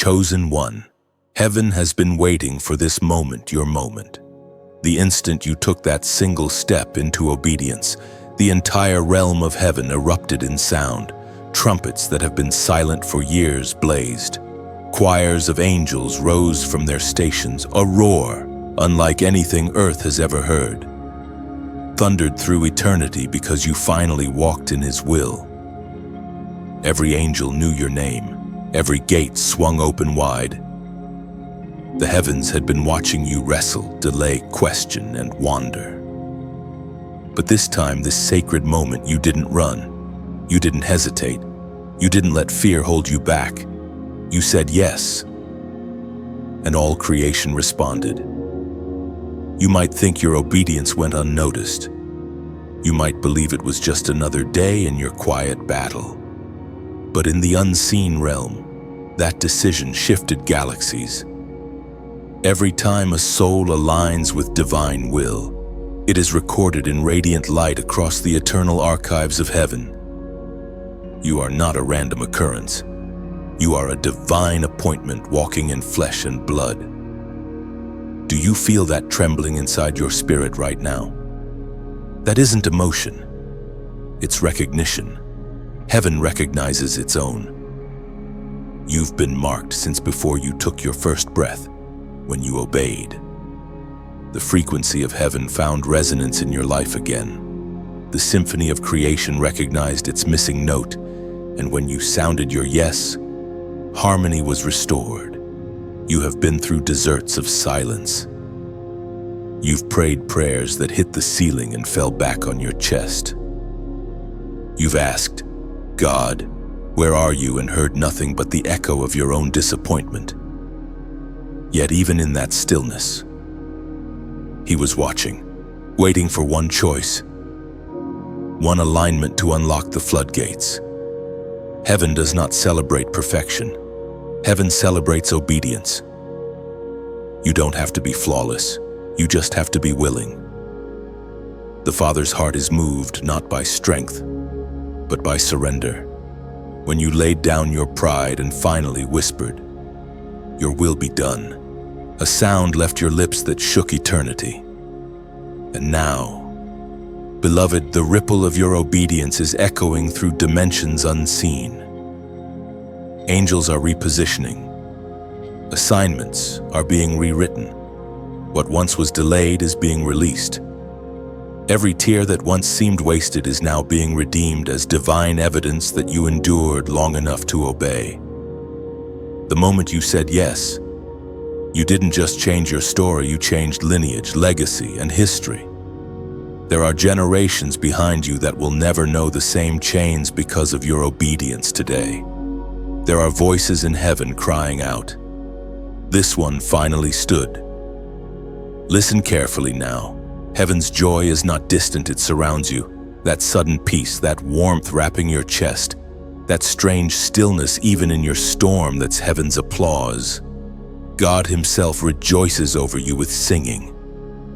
chosen one. Heaven has been waiting for this moment, your moment. The instant you took that single step into obedience, the entire realm of heaven erupted in sound. Trumpets that have been silent for years blazed. Choirs of angels rose from their stations, a roar unlike anything earth has ever heard. Thundered through eternity because you finally walked in His will. Every angel knew your name. Every gate swung open wide. The heavens had been watching you wrestle, delay, question, and wander. But this time, this sacred moment, you didn't run. You didn't hesitate. You didn't let fear hold you back. You said yes. And all creation responded. You might think your obedience went unnoticed. You might believe it was just another day in your quiet battle. But in the unseen realm, that decision shifted galaxies. Every time a soul aligns with divine will, it is recorded in radiant light across the eternal archives of heaven. You are not a random occurrence. You are a divine appointment walking in flesh and blood. Do you feel that trembling inside your spirit right now? That isn't emotion. It's recognition. Heaven recognizes its own. You've been marked since before you took your first breath, when you obeyed. The frequency of heaven found resonance in your life again. The symphony of creation recognized its missing note, and when you sounded your yes, harmony was restored. You have been through deserts of silence. You've prayed prayers that hit the ceiling and fell back on your chest. You've asked, God, where are you, and heard nothing but the echo of your own disappointment. Yet even in that stillness, He was watching, waiting for one choice, one alignment to unlock the floodgates. Heaven does not celebrate perfection. Heaven celebrates obedience. You don't have to be flawless. You just have to be willing. The Father's heart is moved not by strength, but by surrender. When you laid down your pride and finally whispered, "Your will be done," a sound left your lips that shook eternity. And now, beloved, the ripple of your obedience is echoing through dimensions unseen. Angels are repositioning. Assignments are being rewritten. What once was delayed is being released. Every tear that once seemed wasted is now being redeemed as divine evidence that you endured long enough to obey. The moment you said yes, you didn't just change your story, you changed lineage, legacy, and history. There are generations behind you that will never know the same chains because of your obedience today. There are voices in heaven crying out, "This one finally stood." Listen carefully now. Heaven's joy is not distant, it surrounds you. That sudden peace, that warmth wrapping your chest, that strange stillness even in your storm, that's heaven's applause. God Himself rejoices over you with singing.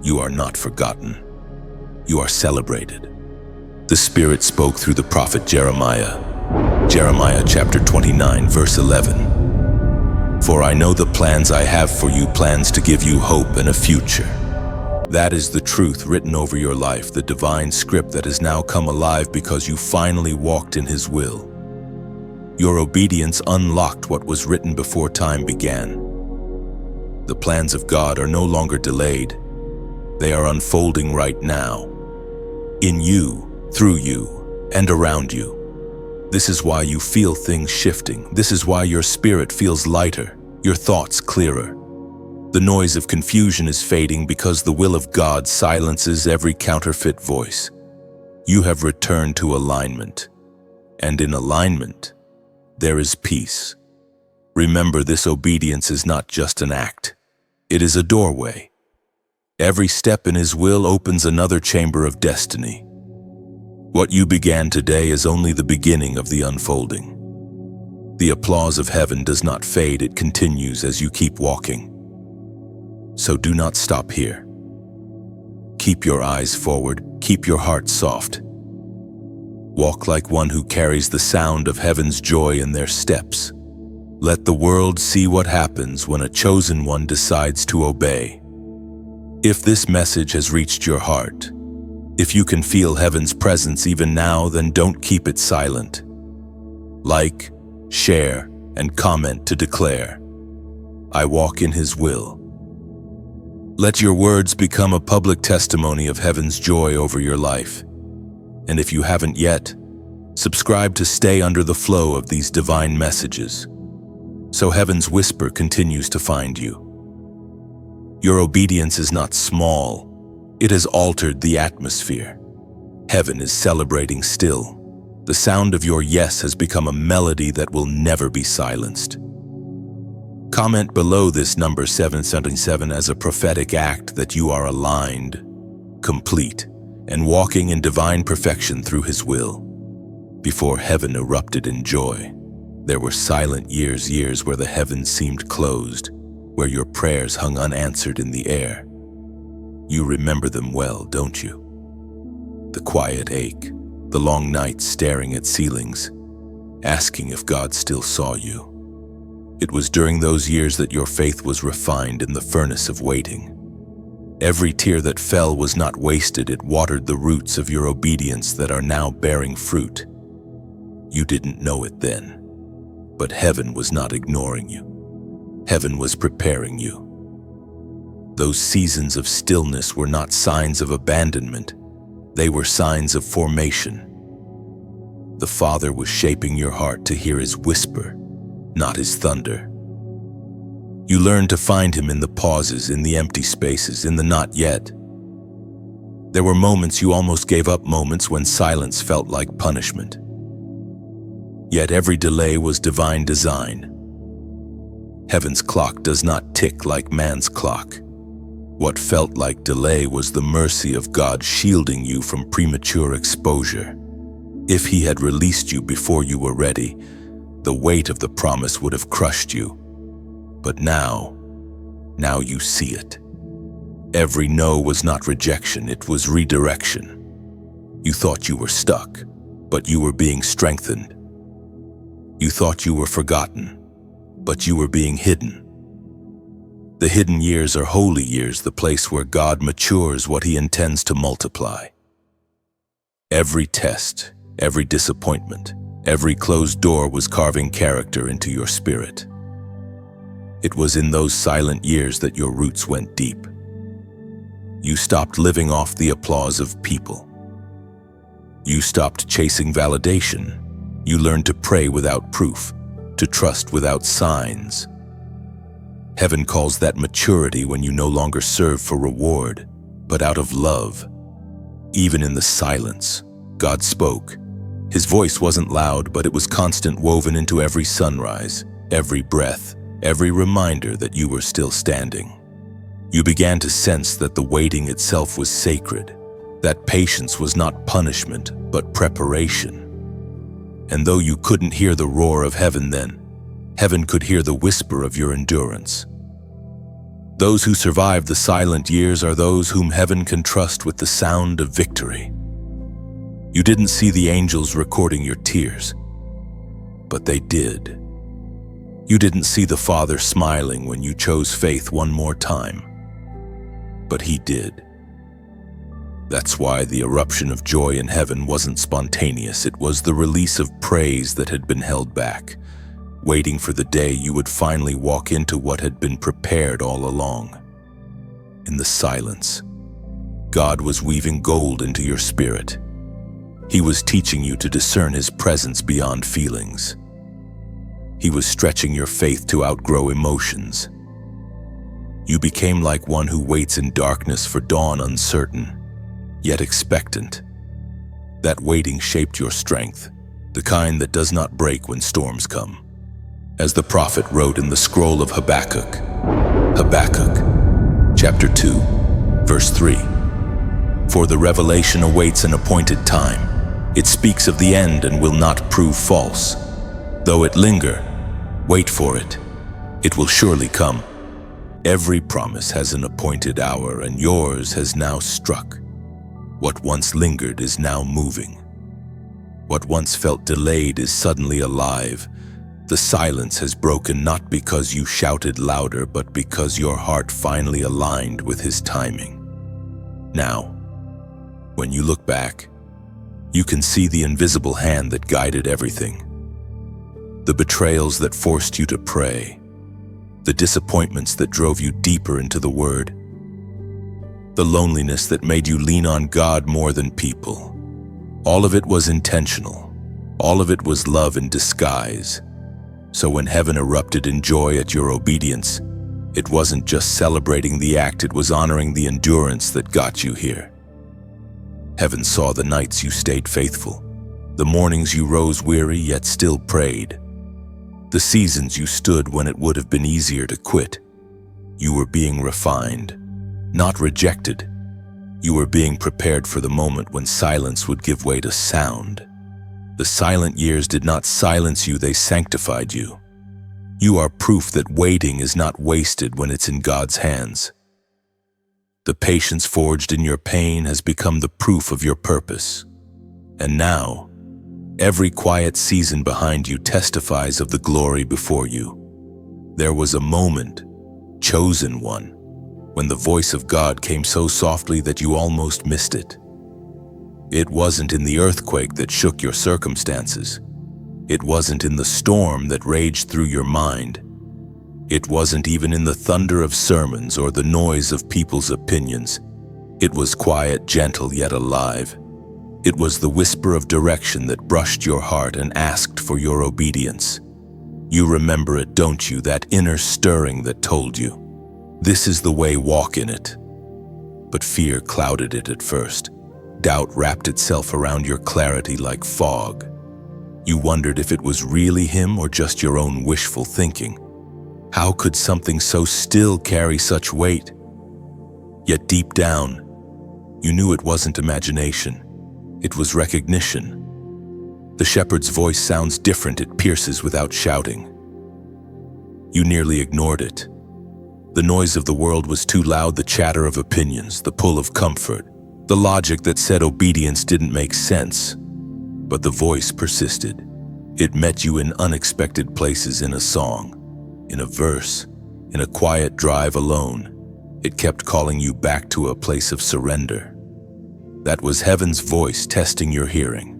You are not forgotten. You are celebrated. The Spirit spoke through the prophet Jeremiah. Jeremiah chapter 29, verse 11. "For I know the plans I have for you, plans to give you hope and a future." That is the truth written over your life, the divine script that has now come alive because you finally walked in His will. Your obedience unlocked what was written before time began. The plans of God are no longer delayed. They are unfolding right now. In you, through you, and around you. This is why you feel things shifting. This is why your spirit feels lighter, your thoughts clearer. The noise of confusion is fading because the will of God silences every counterfeit voice. You have returned to alignment. And in alignment, there is peace. Remember, this obedience is not just an act. It is a doorway. Every step in His will opens another chamber of destiny. What you began today is only the beginning of the unfolding. The applause of heaven does not fade, it continues as you keep walking. So do not stop here. Keep your eyes forward, keep your heart soft. Walk like one who carries the sound of heaven's joy in their steps. Let the world see what happens when a chosen one decides to obey. If this message has reached your heart, if you can feel heaven's presence even now, then don't keep it silent. Like, share, and comment to declare, I walk in His will. Let your words become a public testimony of heaven's joy over your life. And if you haven't yet, subscribe to stay under the flow of these divine messages, so heaven's whisper continues to find you. Your obedience is not small. It has altered the atmosphere. Heaven is celebrating still. The sound of your yes has become a melody that will never be silenced. Comment below this number 777 as a prophetic act that you are aligned, complete, and walking in divine perfection through His will. Before heaven erupted in joy, there were silent years where the heavens seemed closed, where your prayers hung unanswered in the air. You remember them well, don't you? The quiet ache, the long nights staring at ceilings, asking if God still saw you. It was during those years that your faith was refined in the furnace of waiting. Every tear that fell was not wasted. It watered the roots of your obedience that are now bearing fruit. You didn't know it then, but heaven was not ignoring you. Heaven was preparing you. Those seasons of stillness were not signs of abandonment. They were signs of formation. The Father was shaping your heart to hear His whisper, not His thunder. You learned to find Him in the pauses, in the empty spaces, in the not yet. There were moments you almost gave up, moments when silence felt like punishment. Yet every delay was divine design. Heaven's clock does not tick like man's clock. What felt like delay was the mercy of God shielding you from premature exposure. If He had released you before you were ready, the weight of the promise would have crushed you. But now you see it. Every no was not rejection, it was redirection. You thought you were stuck, but you were being strengthened. You thought you were forgotten, but you were being hidden. The hidden years are holy years, the place where God matures what He intends to multiply. Every test, every disappointment, every closed door was carving character into your spirit. It was in those silent years that your roots went deep. You stopped living off the applause of people. You stopped chasing validation. You learned to pray without proof, to trust without signs. Heaven calls that maturity when you no longer serve for reward, but out of love. Even in the silence, God spoke. His voice wasn't loud, but it was constant, woven into every sunrise, every breath, every reminder that you were still standing. You began to sense that the waiting itself was sacred, that patience was not punishment, but preparation. And though you couldn't hear the roar of heaven then, heaven could hear the whisper of your endurance. Those who survive the silent years are those whom heaven can trust with the sound of victory. You didn't see the angels recording your tears, but they did. You didn't see the Father smiling when you chose faith one more time, but He did. That's why the eruption of joy in heaven wasn't spontaneous. It was the release of praise that had been held back, waiting for the day you would finally walk into what had been prepared all along. In the silence, God was weaving gold into your spirit. He was teaching you to discern His presence beyond feelings. He was stretching your faith to outgrow emotions. You became like one who waits in darkness for dawn, uncertain, yet expectant. That waiting shaped your strength, the kind that does not break when storms come. As the prophet wrote in the scroll of Habakkuk, chapter 2, verse 3, "For the revelation awaits an appointed time. It speaks of the end and will not prove false. Though it linger, wait for it. It will surely come." Every promise has an appointed hour, and yours has now struck. What once lingered is now moving. What once felt delayed is suddenly alive. The silence has broken not because you shouted louder, but because your heart finally aligned with His timing. Now, when you look back, you can see the invisible hand that guided everything. The betrayals that forced you to pray, the disappointments that drove you deeper into the Word, the loneliness that made you lean on God more than people. All of it was intentional. All of it was love in disguise. So when heaven erupted in joy at your obedience, it wasn't just celebrating the act, it was honoring the endurance that got you here. Heaven saw the nights you stayed faithful, the mornings you rose weary yet still prayed, the seasons you stood when it would have been easier to quit. You were being refined, not rejected. You were being prepared for the moment when silence would give way to sound. The silent years did not silence you, they sanctified you. You are proof that waiting is not wasted when it's in God's hands. The patience forged in your pain has become the proof of your purpose. And now, every quiet season behind you testifies of the glory before you. There was a moment, chosen one, when the voice of God came so softly that you almost missed it. It wasn't in the earthquake that shook your circumstances. It wasn't in the storm that raged through your mind. It wasn't even in the thunder of sermons or the noise of people's opinions. It was quiet, gentle, yet alive. It was the whisper of direction that brushed your heart and asked for your obedience. You remember it, don't you? That inner stirring that told you, "This is the way, walk in it." But fear clouded it at first. Doubt wrapped itself around your clarity like fog. You wondered if it was really Him or just your own wishful thinking. How could something so still carry such weight? Yet deep down, you knew it wasn't imagination. It was recognition. The shepherd's voice sounds different, it pierces without shouting. You nearly ignored it. The noise of the world was too loud, the chatter of opinions, the pull of comfort, the logic that said obedience didn't make sense. But the voice persisted. It met you in unexpected places, in a song, in a verse, in a quiet drive alone. It kept calling you back to a place of surrender. That was heaven's voice testing your hearing,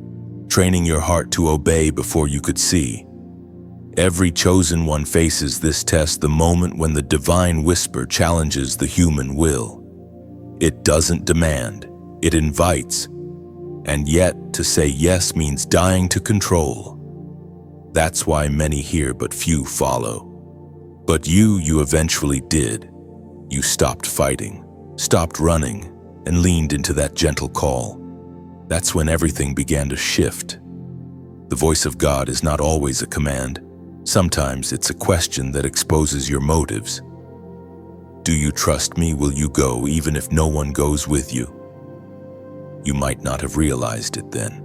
training your heart to obey before you could see. Every chosen one faces this test, the moment when the divine whisper challenges the human will. It doesn't demand, it invites. And yet, to say yes means dying to control. That's why many hear but few follow. But you eventually did. You stopped fighting, stopped running, and leaned into that gentle call. That's when everything began to shift. The voice of God is not always a command. Sometimes it's a question that exposes your motives. Do you trust me? Will you go even if no one goes with you? You might not have realized it then.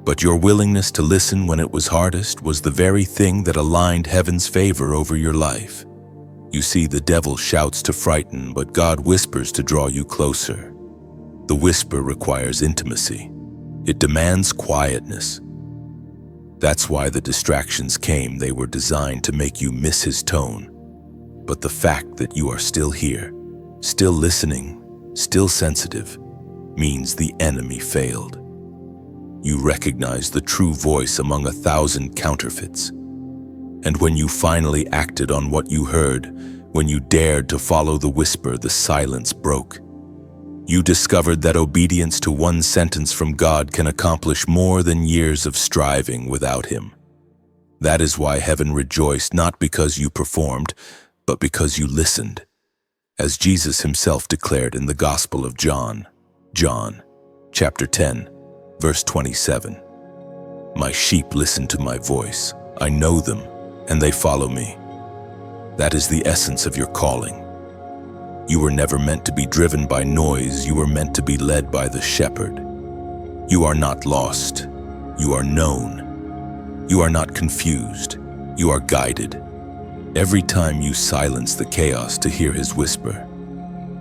But your willingness to listen when it was hardest was the very thing that aligned heaven's favor over your life. You see, the devil shouts to frighten, but God whispers to draw you closer. The whisper requires intimacy. It demands quietness. That's why the distractions came. They were designed to make you miss His tone. But the fact that you are still here, still listening, still sensitive, means the enemy failed. You recognize the true voice among 1,000 counterfeits. And when you finally acted on what you heard, when you dared to follow the whisper, the silence broke. You discovered that obedience to one sentence from God can accomplish more than years of striving without Him. That is why heaven rejoiced, not because you performed, but because you listened. As Jesus Himself declared in the Gospel of John, chapter 10, verse 27, "My sheep listen to my voice. I know them, and they follow me." That is the essence of your calling. You were never meant to be driven by noise. You were meant to be led by the shepherd. You are not lost. You are known. You are not confused. You are guided. Every time you silence the chaos to hear His whisper,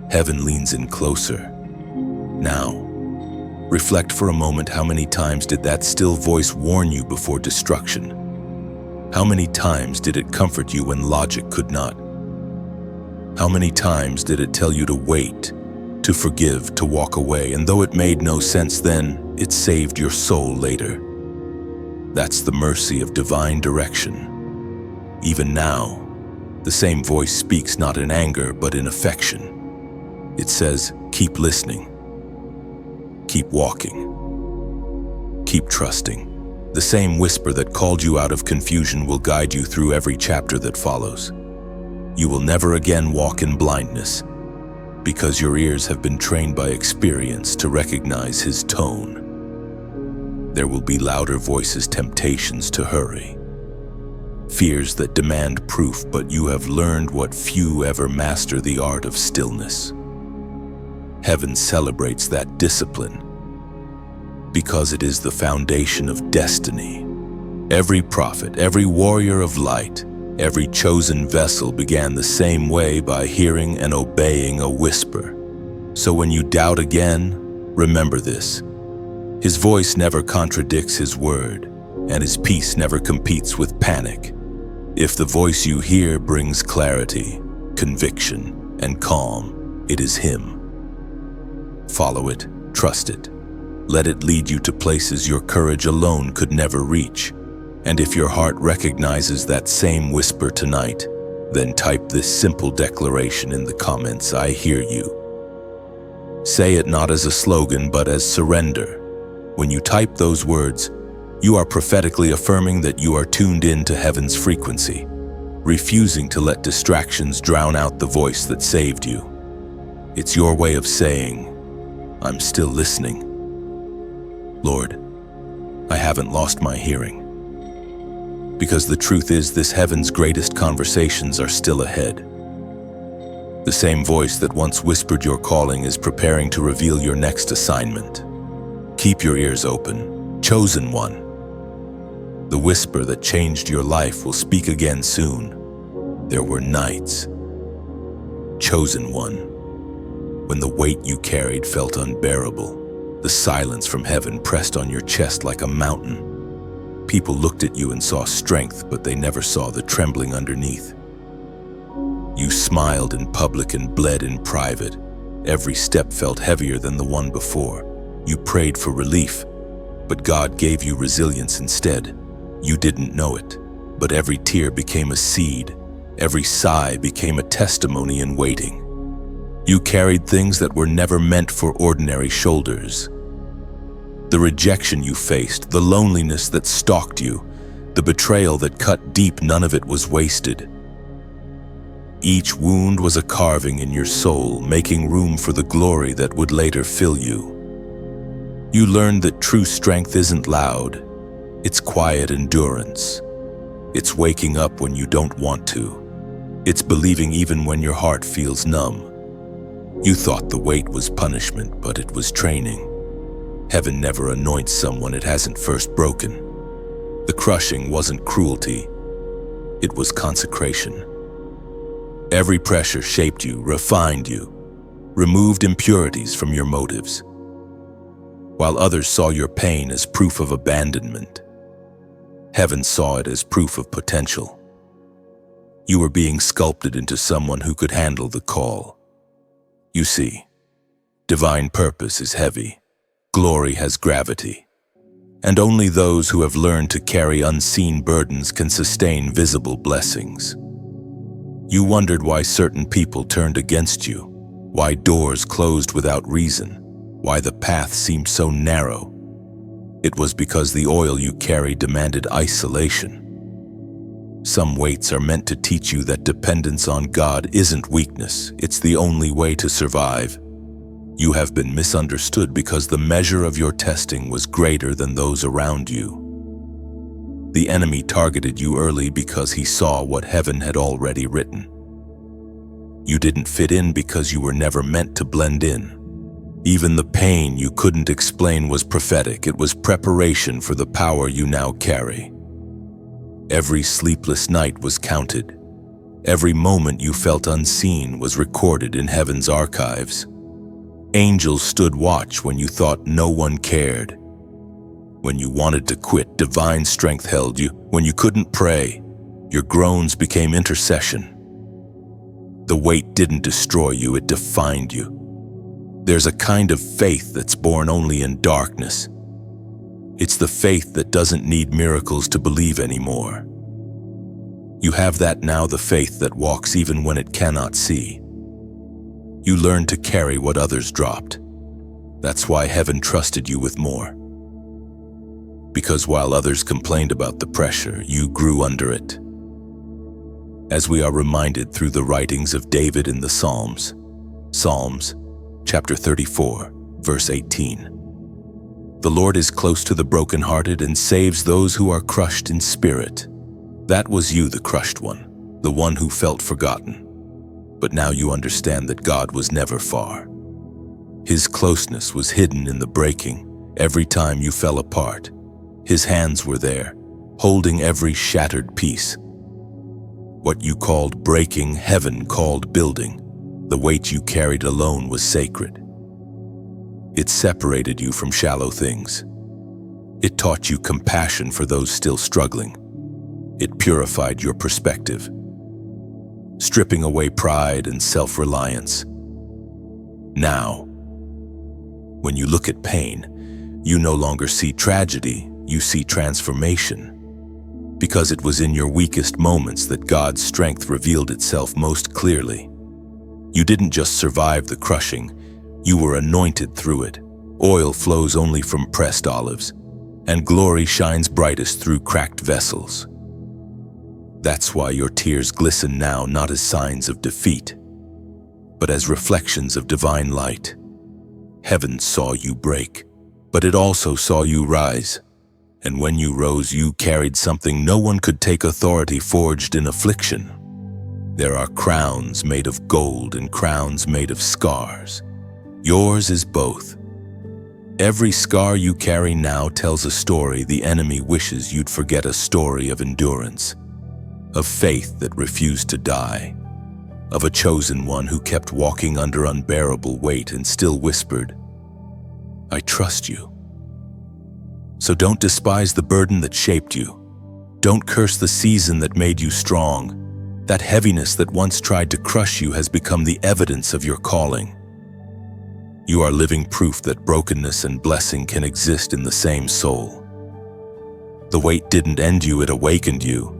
heaven leans in closer. Now, reflect for a moment. How many times did that still voice warn you before destruction? How many times did it comfort you when logic could not? How many times did it tell you to wait, to forgive, to walk away, and though it made no sense then, it saved your soul later? That's the mercy of divine direction. Even now, the same voice speaks not in anger but in affection. It says, keep listening, keep walking, keep trusting. The same whisper that called you out of confusion will guide you through every chapter that follows. You will never again walk in blindness, because your ears have been trained by experience to recognize His tone. There will be louder voices, temptations to hurry, fears that demand proof, but you have learned what few ever master, the art of stillness. Heaven celebrates that discipline, because it is the foundation of destiny. Every prophet, every warrior of light, every chosen vessel began the same way, by hearing and obeying a whisper. So when you doubt again, remember this: His voice never contradicts His word, and His peace never competes with panic. If the voice you hear brings clarity, conviction, and calm, it is Him. Follow it, trust it. Let it lead you to places your courage alone could never reach. And if your heart recognizes that same whisper tonight, then type this simple declaration in the comments: I hear you. Say it not as a slogan, but as surrender. When you type those words, you are prophetically affirming that you are tuned in to heaven's frequency, refusing to let distractions drown out the voice that saved you. It's your way of saying, I'm still listening. Lord, I haven't lost my hearing. Because the truth is, this heaven's greatest conversations are still ahead. The same voice that once whispered your calling is preparing to reveal your next assignment. Keep your ears open, chosen one. The whisper that changed your life will speak again soon. There were nights, chosen one, when the weight you carried felt unbearable. The silence from heaven pressed on your chest like a mountain. People looked at you and saw strength, but they never saw the trembling underneath. You smiled in public and bled in private. Every step felt heavier than the one before. You prayed for relief, but God gave you resilience instead. You didn't know it, but every tear became a seed. Every sigh became a testimony in waiting. You carried things that were never meant for ordinary shoulders. The rejection you faced, the loneliness that stalked you, the betrayal that cut deep, none of it was wasted. Each wound was a carving in your soul, making room for the glory that would later fill you. You learned that true strength isn't loud, it's quiet endurance. It's waking up when you don't want to. It's believing even when your heart feels numb. You thought the weight was punishment, but it was training. Heaven never anoints someone it hasn't first broken. The crushing wasn't cruelty, it was consecration. Every pressure shaped you, refined you, removed impurities from your motives. While others saw your pain as proof of abandonment, heaven saw it as proof of potential. You were being sculpted into someone who could handle the call. You see, divine purpose is heavy, glory has gravity, and only those who have learned to carry unseen burdens can sustain visible blessings. You wondered why certain people turned against you, why doors closed without reason, why the path seemed so narrow. It was because the oil you carried demanded isolation. Some weights are meant to teach you that dependence on God isn't weakness, it's the only way to survive. You have been misunderstood because the measure of your testing was greater than those around you. The enemy targeted you early because he saw what heaven had already written. You didn't fit in because you were never meant to blend in. Even the pain you couldn't explain was prophetic. It was preparation for the power you now carry. Every sleepless night was counted. Every moment you felt unseen was recorded in heaven's archives. Angels stood watch when you thought no one cared. When you wanted to quit, divine strength held you. When you couldn't pray, your groans became intercession. The weight didn't destroy you, it defined you. There's a kind of faith that's born only in darkness. It's the faith that doesn't need miracles to believe anymore. You have that now, the faith that walks even when it cannot see. You learned to carry what others dropped. That's why heaven trusted you with more. Because while others complained about the pressure, you grew under it. As we are reminded through the writings of David in the Psalms, Psalms chapter 34, verse 18. The Lord is close to the brokenhearted and saves those who are crushed in spirit. That was you, the crushed one, the one who felt forgotten. But now you understand that God was never far. His closeness was hidden in the breaking. Every time you fell apart, His hands were there, holding every shattered piece. What you called breaking, heaven called building. The weight you carried alone was sacred. It separated you from shallow things. It taught you compassion for those still struggling. It purified your perspective, stripping away pride and self-reliance. Now, when you look at pain, you no longer see tragedy, you see transformation. Because it was in your weakest moments that God's strength revealed itself most clearly. You didn't just survive the crushing, you were anointed through it. Oil flows only from pressed olives, and glory shines brightest through cracked vessels. That's why your tears glisten now, not as signs of defeat, but as reflections of divine light. Heaven saw you break, but it also saw you rise. And when you rose, you carried something no one could take, authority forged in affliction. There are crowns made of gold and crowns made of scars. Yours is both. Every scar you carry now tells a story the enemy wishes you'd forget, a story of endurance, of faith that refused to die, of a chosen one who kept walking under unbearable weight and still whispered, "I trust you." So don't despise the burden that shaped you. Don't curse the season that made you strong. That heaviness that once tried to crush you has become the evidence of your calling. You are living proof that brokenness and blessing can exist in the same soul. The weight didn't end you, it awakened you.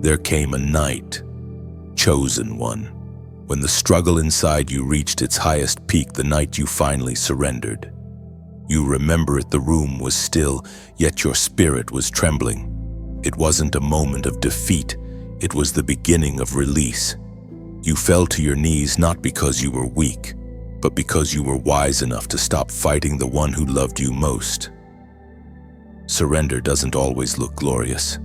There came a night, chosen one, when the struggle inside you reached its highest peak, the night you finally surrendered. You remember it, the room was still, yet your spirit was trembling. It wasn't a moment of defeat, it was the beginning of release. You fell to your knees not because you were weak, but because you were wise enough to stop fighting the one who loved you most. Surrender doesn't always look glorious.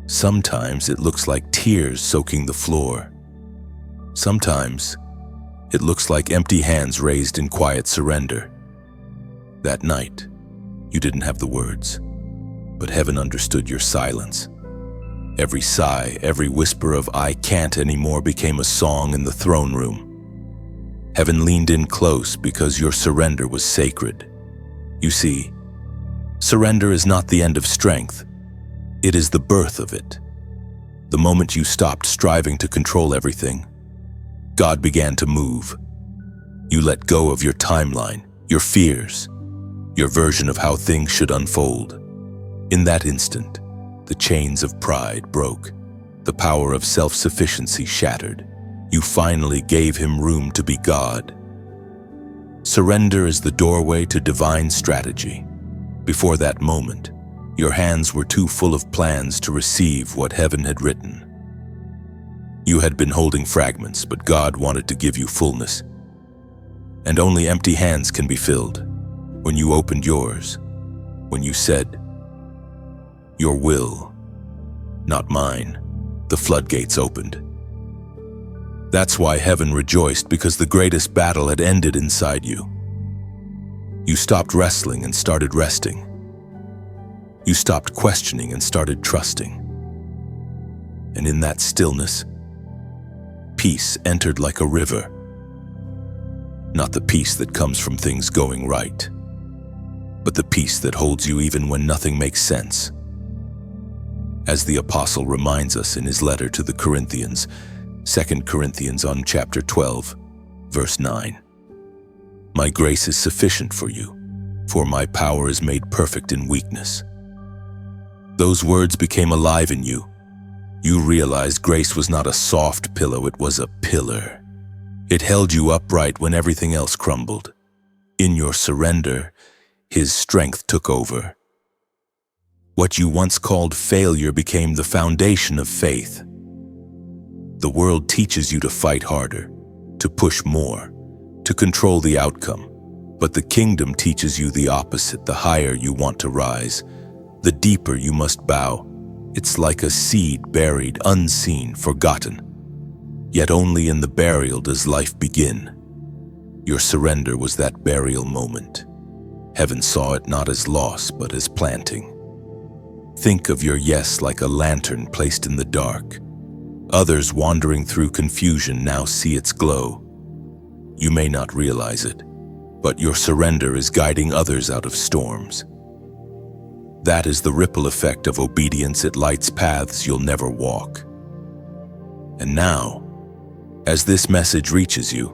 Sometimes it looks like tears soaking the floor. Sometimes it looks like empty hands raised in quiet surrender. That night, you didn't have the words, but heaven understood your silence. Every sigh, every whisper of "I can't anymore" became a song in the throne room. Heaven leaned in close because your surrender was sacred. You see, surrender is not the end of strength. It is the birth of it. The moment you stopped striving to control everything, God began to move. You let go of your timeline, your fears, your version of how things should unfold. In that instant, the chains of pride broke. The power of self-sufficiency shattered. You finally gave Him room to be God. Surrender is the doorway to divine strategy. Before that moment, your hands were too full of plans to receive what heaven had written. You had been holding fragments, but God wanted to give you fullness. And only empty hands can be filled. When you opened yours, when you said, "Your will, not mine," the floodgates opened. That's why heaven rejoiced, because the greatest battle had ended inside you. You stopped wrestling and started resting. You stopped questioning and started trusting. And in that stillness, peace entered like a river. Not the peace that comes from things going right, but the peace that holds you even when nothing makes sense. As the apostle reminds us in his letter to the Corinthians, 2 Corinthians on chapter 12, verse 9, "My grace is sufficient for you, for my power is made perfect in weakness." Those words became alive in you. You realized grace was not a soft pillow, it was a pillar. It held you upright when everything else crumbled. In your surrender, his strength took over. What you once called failure became the foundation of faith. The world teaches you to fight harder, to push more, to control the outcome. But the kingdom teaches you the opposite. The higher you want to rise, the deeper you must bow. It's like a seed buried, unseen, forgotten. Yet only in the burial does life begin. Your surrender was that burial moment. Heaven saw it not as loss, but as planting. Think of your yes like a lantern placed in the dark. Others wandering through confusion now see its glow. You may not realize it, but your surrender is guiding others out of storms. That is the ripple effect of obedience. It lights paths you'll never walk. And now, as this message reaches you,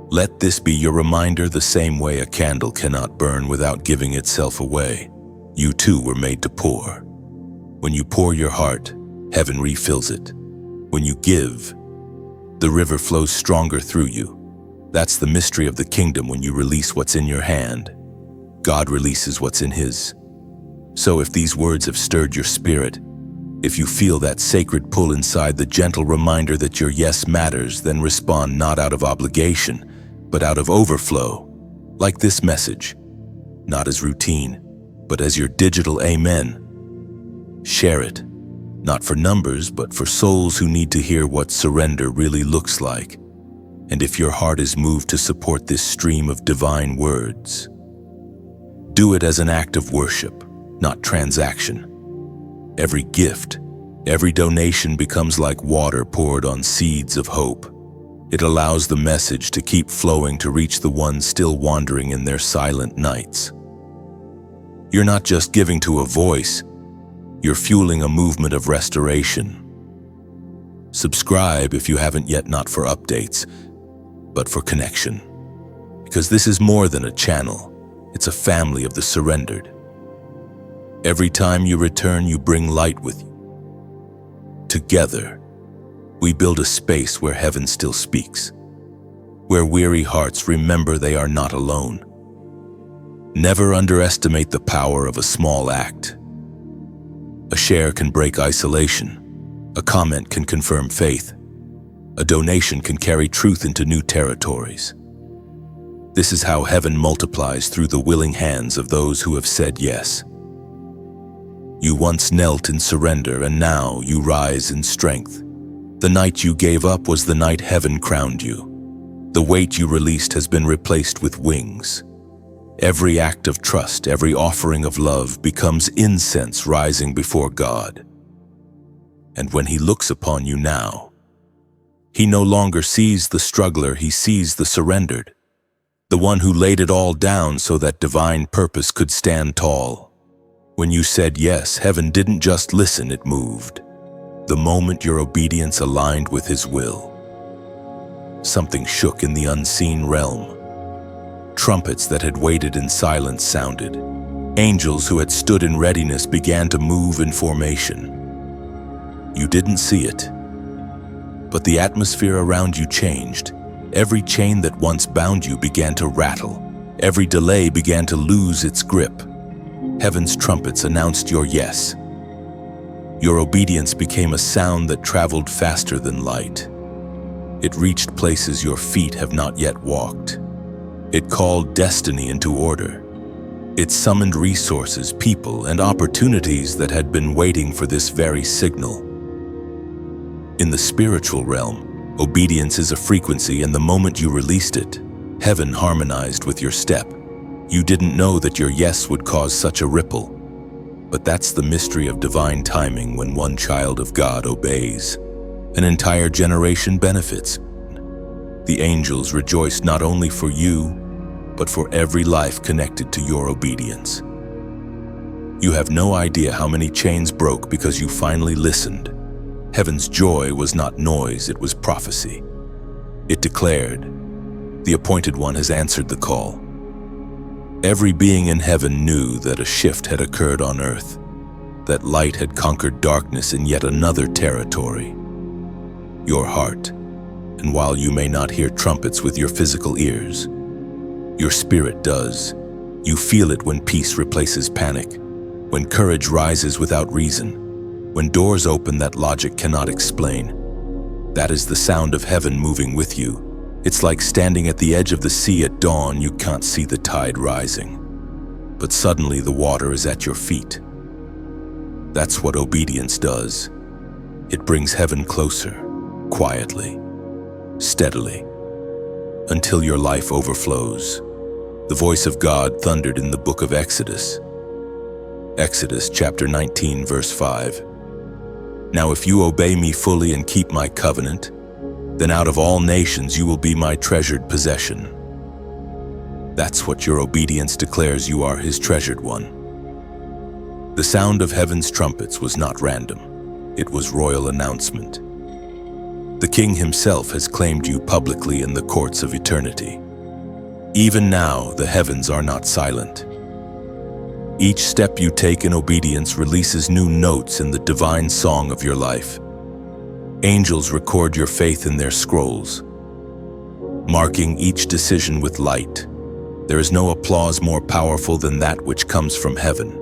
let this be your reminder. The same way a candle cannot burn without giving itself away, you too were made to pour. When you pour your heart, heaven refills it. When you give, the river flows stronger through you. That's the mystery of the kingdom. When you release what's in your hand, God releases what's in his. So if these words have stirred your spirit, if you feel that sacred pull inside, the gentle reminder that your yes matters, then respond not out of obligation, but out of overflow, like this message, not as routine, but as your digital amen. Share it, not for numbers, but for souls who need to hear what surrender really looks like. And if your heart is moved to support this stream of divine words, do it as an act of worship, not transaction. Every gift, every donation becomes like water poured on seeds of hope. It allows the message to keep flowing, to reach the ones still wandering in their silent nights. You're not just giving to a voice, you're fueling a movement of restoration. Subscribe if you haven't yet, not for updates, but for connection. Because this is more than a channel, it's a family of the surrendered. Every time you return, you bring light with you. Together, we build a space where heaven still speaks, where weary hearts remember they are not alone. Never underestimate the power of a small act. A share can break isolation. A comment can confirm faith. A donation can carry truth into new territories. This is how heaven multiplies, through the willing hands of those who have said yes. You once knelt in surrender, and now you rise in strength. The night you gave up was the night heaven crowned you. The weight you released has been replaced with wings. Every act of trust, every offering of love becomes incense rising before God. And when he looks upon you now, he no longer sees the struggler, he sees the surrendered, the one who laid it all down so that divine purpose could stand tall. When you said yes, heaven didn't just listen, it moved. The moment your obedience aligned with his will, something shook in the unseen realm. Trumpets that had waited in silence sounded. Angels who had stood in readiness began to move in formation. You didn't see it, but the atmosphere around you changed. Every chain that once bound you began to rattle. Every delay began to lose its grip. Heaven's trumpets announced your yes. Your obedience became a sound that traveled faster than light. It reached places your feet have not yet walked. It called destiny into order. It summoned resources, people, and opportunities that had been waiting for this very signal. In the spiritual realm, obedience is a frequency, and the moment you released it, heaven harmonized with your step. You didn't know that your yes would cause such a ripple. But that's the mystery of divine timing. When one child of God obeys, an entire generation benefits. The angels rejoiced not only for you, but for every life connected to your obedience. You have no idea how many chains broke because you finally listened. Heaven's joy was not noise, it was prophecy. It declared, "The appointed one has answered the call." Every being in heaven knew that a shift had occurred on earth, that light had conquered darkness in yet another territory, your heart. And while you may not hear trumpets with your physical ears, your spirit does. You feel it when peace replaces panic, when courage rises without reason, when doors open that logic cannot explain. That is the sound of heaven moving with you. It's like standing at the edge of the sea at dawn. You can't see the tide rising, but suddenly the water is at your feet. That's what obedience does. It brings heaven closer, quietly, steadily, until your life overflows. The voice of God thundered in the book of Exodus. Exodus chapter 19, verse 5. "Now if you obey me fully and keep my covenant, then out of all nations you will be my treasured possession." That's what your obedience declares. You are his treasured one. The sound of heaven's trumpets was not random. It was royal announcement. The King himself has claimed you publicly in the courts of eternity. Even now, the heavens are not silent. Each step you take in obedience releases new notes in the divine song of your life. Angels record your faith in their scrolls, marking each decision with light. There is no applause more powerful than that which comes from heaven.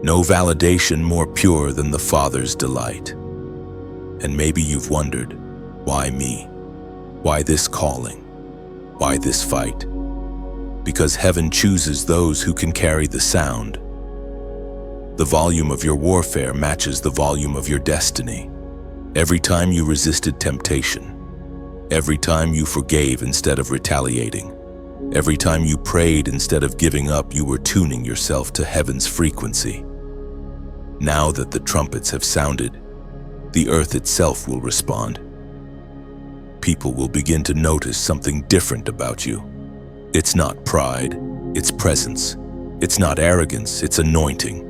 No validation more pure than the Father's delight. And maybe you've wondered, why me? Why this calling? Why this fight? Because heaven chooses those who can carry the sound. The volume of your warfare matches the volume of your destiny. Every time you resisted temptation, every time you forgave instead of retaliating, every time you prayed instead of giving up, you were tuning yourself to heaven's frequency. Now that the trumpets have sounded, the earth itself will respond. People will begin to notice something different about you. It's not pride, it's presence. It's not arrogance, it's anointing.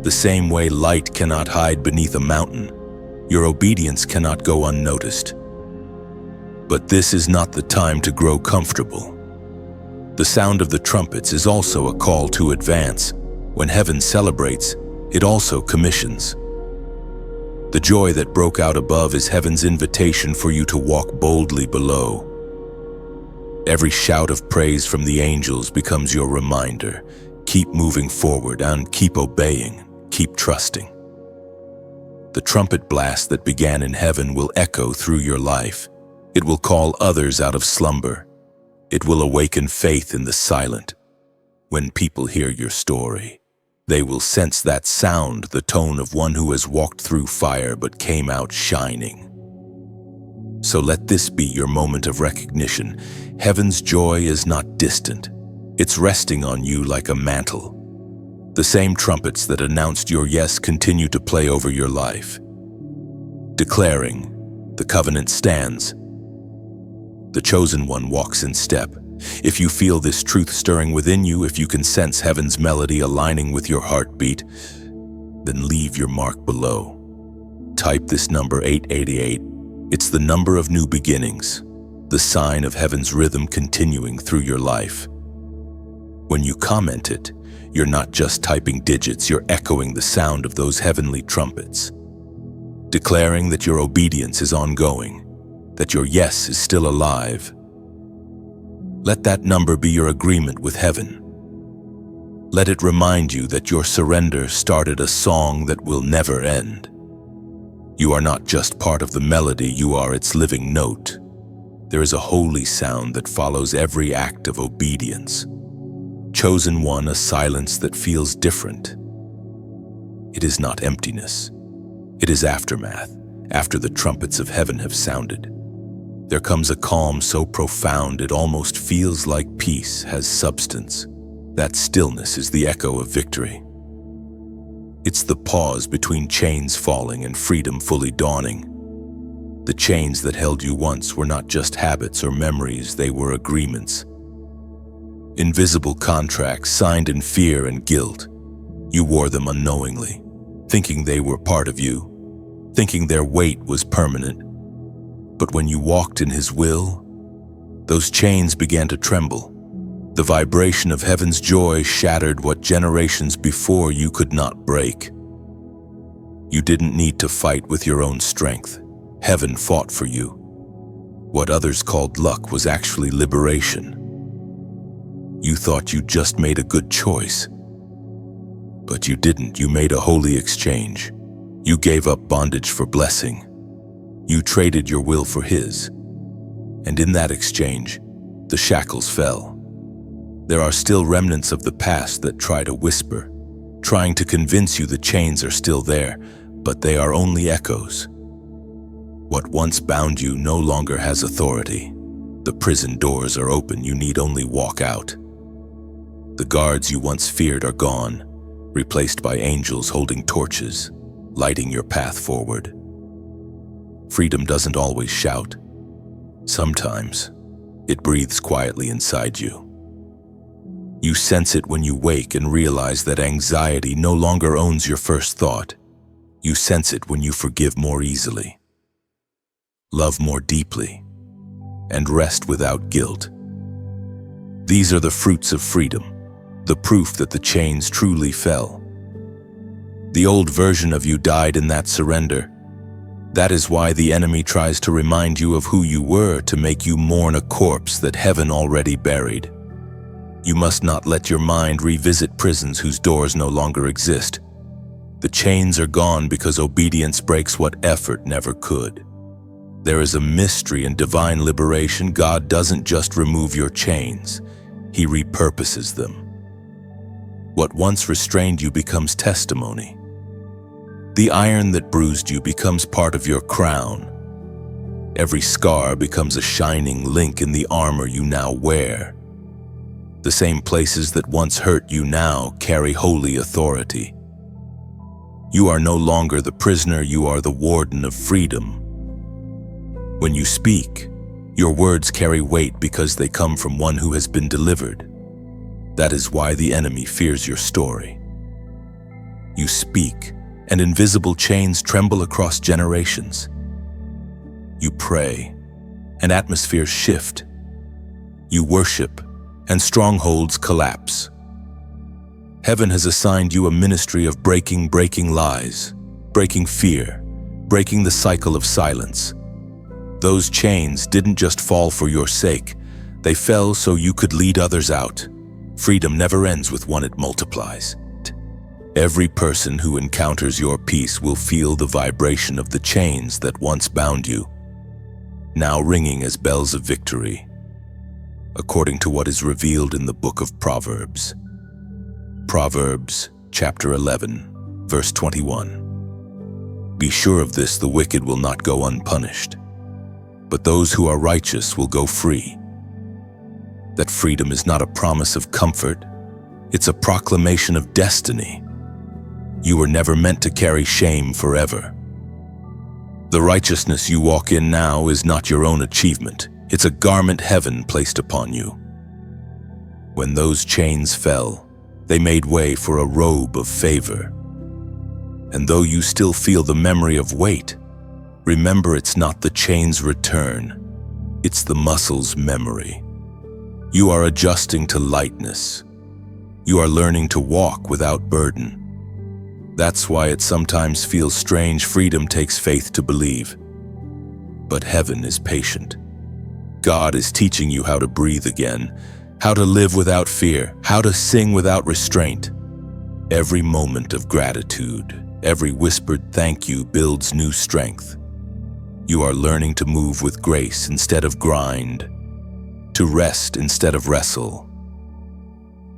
The same way light cannot hide beneath a mountain, your obedience cannot go unnoticed. But this is not the time to grow comfortable. The sound of the trumpets is also a call to advance. When heaven celebrates, it also commissions. The joy that broke out above is heaven's invitation for you to walk boldly below. Every shout of praise from the angels becomes your reminder. Keep moving forward and keep obeying, keep trusting. The trumpet blast that began in heaven will echo through your life. It will call others out of slumber. It will awaken faith in the silent. When people hear your story, they will sense that sound, the tone of one who has walked through fire but came out shining. So let this be your moment of recognition. Heaven's joy is not distant. It's resting on you like a mantle. The same trumpets that announced your yes continue to play over your life, declaring, the covenant stands. The chosen one walks in step. If you feel this truth stirring within you, if you can sense heaven's melody aligning with your heartbeat, then leave your mark below. Type this number 888. It's the number of new beginnings, the sign of heaven's rhythm continuing through your life. When you comment it, you're not just typing digits, you're echoing the sound of those heavenly trumpets, declaring that your obedience is ongoing, that your yes is still alive. Let that number be your agreement with heaven. Let it remind you that your surrender started a song that will never end. You are not just part of the melody, you are its living note. There is a holy sound that follows every act of obedience. Chosen one, a silence that feels different. It is not emptiness. It is aftermath. After the trumpets of heaven have sounded, there comes a calm so profound it almost feels like peace has substance. That stillness is the echo of victory. It's the pause between chains falling and freedom fully dawning. The chains that held you once were not just habits or memories, they were agreements. Invisible contracts signed in fear and guilt. You wore them unknowingly, thinking they were part of you, thinking their weight was permanent. But when you walked in His will, those chains began to tremble. The vibration of heaven's joy shattered what generations before you could not break. You didn't need to fight with your own strength. Heaven fought for you. What others called luck was actually liberation. You thought you just made a good choice. But you didn't. You made a holy exchange. You gave up bondage for blessing. You traded your will for His. And in that exchange, the shackles fell. There are still remnants of the past that try to whisper, trying to convince you the chains are still there, but they are only echoes. What once bound you no longer has authority. The prison doors are open, you need only walk out. The guards you once feared are gone, replaced by angels holding torches, lighting your path forward. Freedom doesn't always shout. Sometimes, it breathes quietly inside you. You sense it when you wake and realize that anxiety no longer owns your first thought. You sense it when you forgive more easily, love more deeply, and rest without guilt. These are the fruits of freedom, the proof that the chains truly fell. The old version of you died in that surrender. That is why the enemy tries to remind you of who you were, to make you mourn a corpse that heaven already buried. You must not let your mind revisit prisons whose doors no longer exist. The chains are gone because obedience breaks what effort never could. There is a mystery in divine liberation. God doesn't just remove your chains, He repurposes them. What once restrained you becomes testimony. The iron that bruised you becomes part of your crown. Every scar becomes a shining link in the armor you now wear. The same places that once hurt you now carry holy authority. You are no longer the prisoner, you are the warden of freedom. When you speak, your words carry weight because they come from one who has been delivered. That is why the enemy fears your story. You speak, and invisible chains tremble across generations. You pray, and atmospheres shift. You worship, and strongholds collapse. Heaven has assigned you a ministry of breaking lies, breaking fear, breaking the cycle of silence. Those chains didn't just fall for your sake, they fell so you could lead others out. Freedom never ends with one, it multiplies. Every person who encounters your peace will feel the vibration of the chains that once bound you, now ringing as bells of victory, according to what is revealed in the book of Proverbs. Proverbs chapter 11, verse 21. Be sure of this, the wicked will not go unpunished, but those who are righteous will go free. That freedom is not a promise of comfort, it's a proclamation of destiny. You were never meant to carry shame forever. The righteousness you walk in now is not your own achievement, it's a garment heaven placed upon you. When those chains fell, they made way for a robe of favor. And though you still feel the memory of weight, remember it's not the chain's return, it's the muscle's memory. You are adjusting to lightness. You are learning to walk without burden. That's why it sometimes feels strange. Freedom takes faith to believe. But heaven is patient. God is teaching you how to breathe again, how to live without fear, how to sing without restraint. Every moment of gratitude, every whispered thank you builds new strength. You are learning to move with grace instead of grind, to rest instead of wrestle.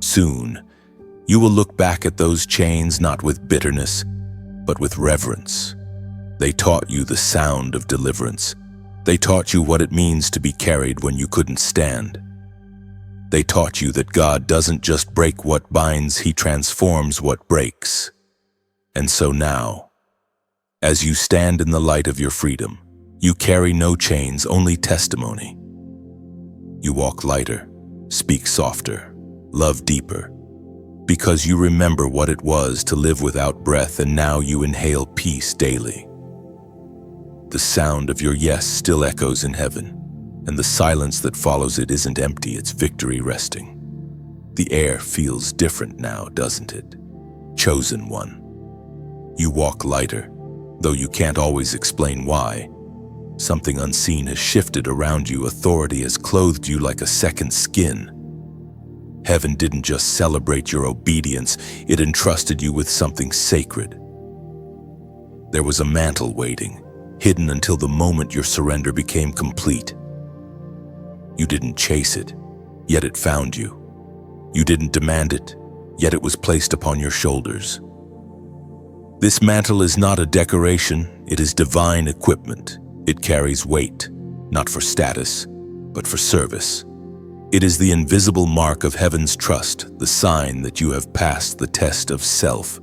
Soon, you will look back at those chains not with bitterness, but with reverence. They taught you the sound of deliverance. They taught you what it means to be carried when you couldn't stand. They taught you that God doesn't just break what binds, He transforms what breaks. And so now, as you stand in the light of your freedom, you carry no chains, only testimony. You walk lighter, speak softer, love deeper, because you remember what it was to live without breath, and now you inhale peace daily. The sound of your yes still echoes in heaven, and the silence that follows it isn't empty, it's victory resting. The air feels different now, doesn't it? Chosen one. You walk lighter, though you can't always explain why. Something unseen has shifted around you, authority has clothed you like a second skin. Heaven didn't just celebrate your obedience, it entrusted you with something sacred. There was a mantle waiting, hidden until the moment your surrender became complete. You didn't chase it, yet it found you. You didn't demand it, yet it was placed upon your shoulders. This mantle is not a decoration, it is divine equipment. It carries weight, not for status, but for service. It is the invisible mark of heaven's trust, the sign that you have passed the test of self.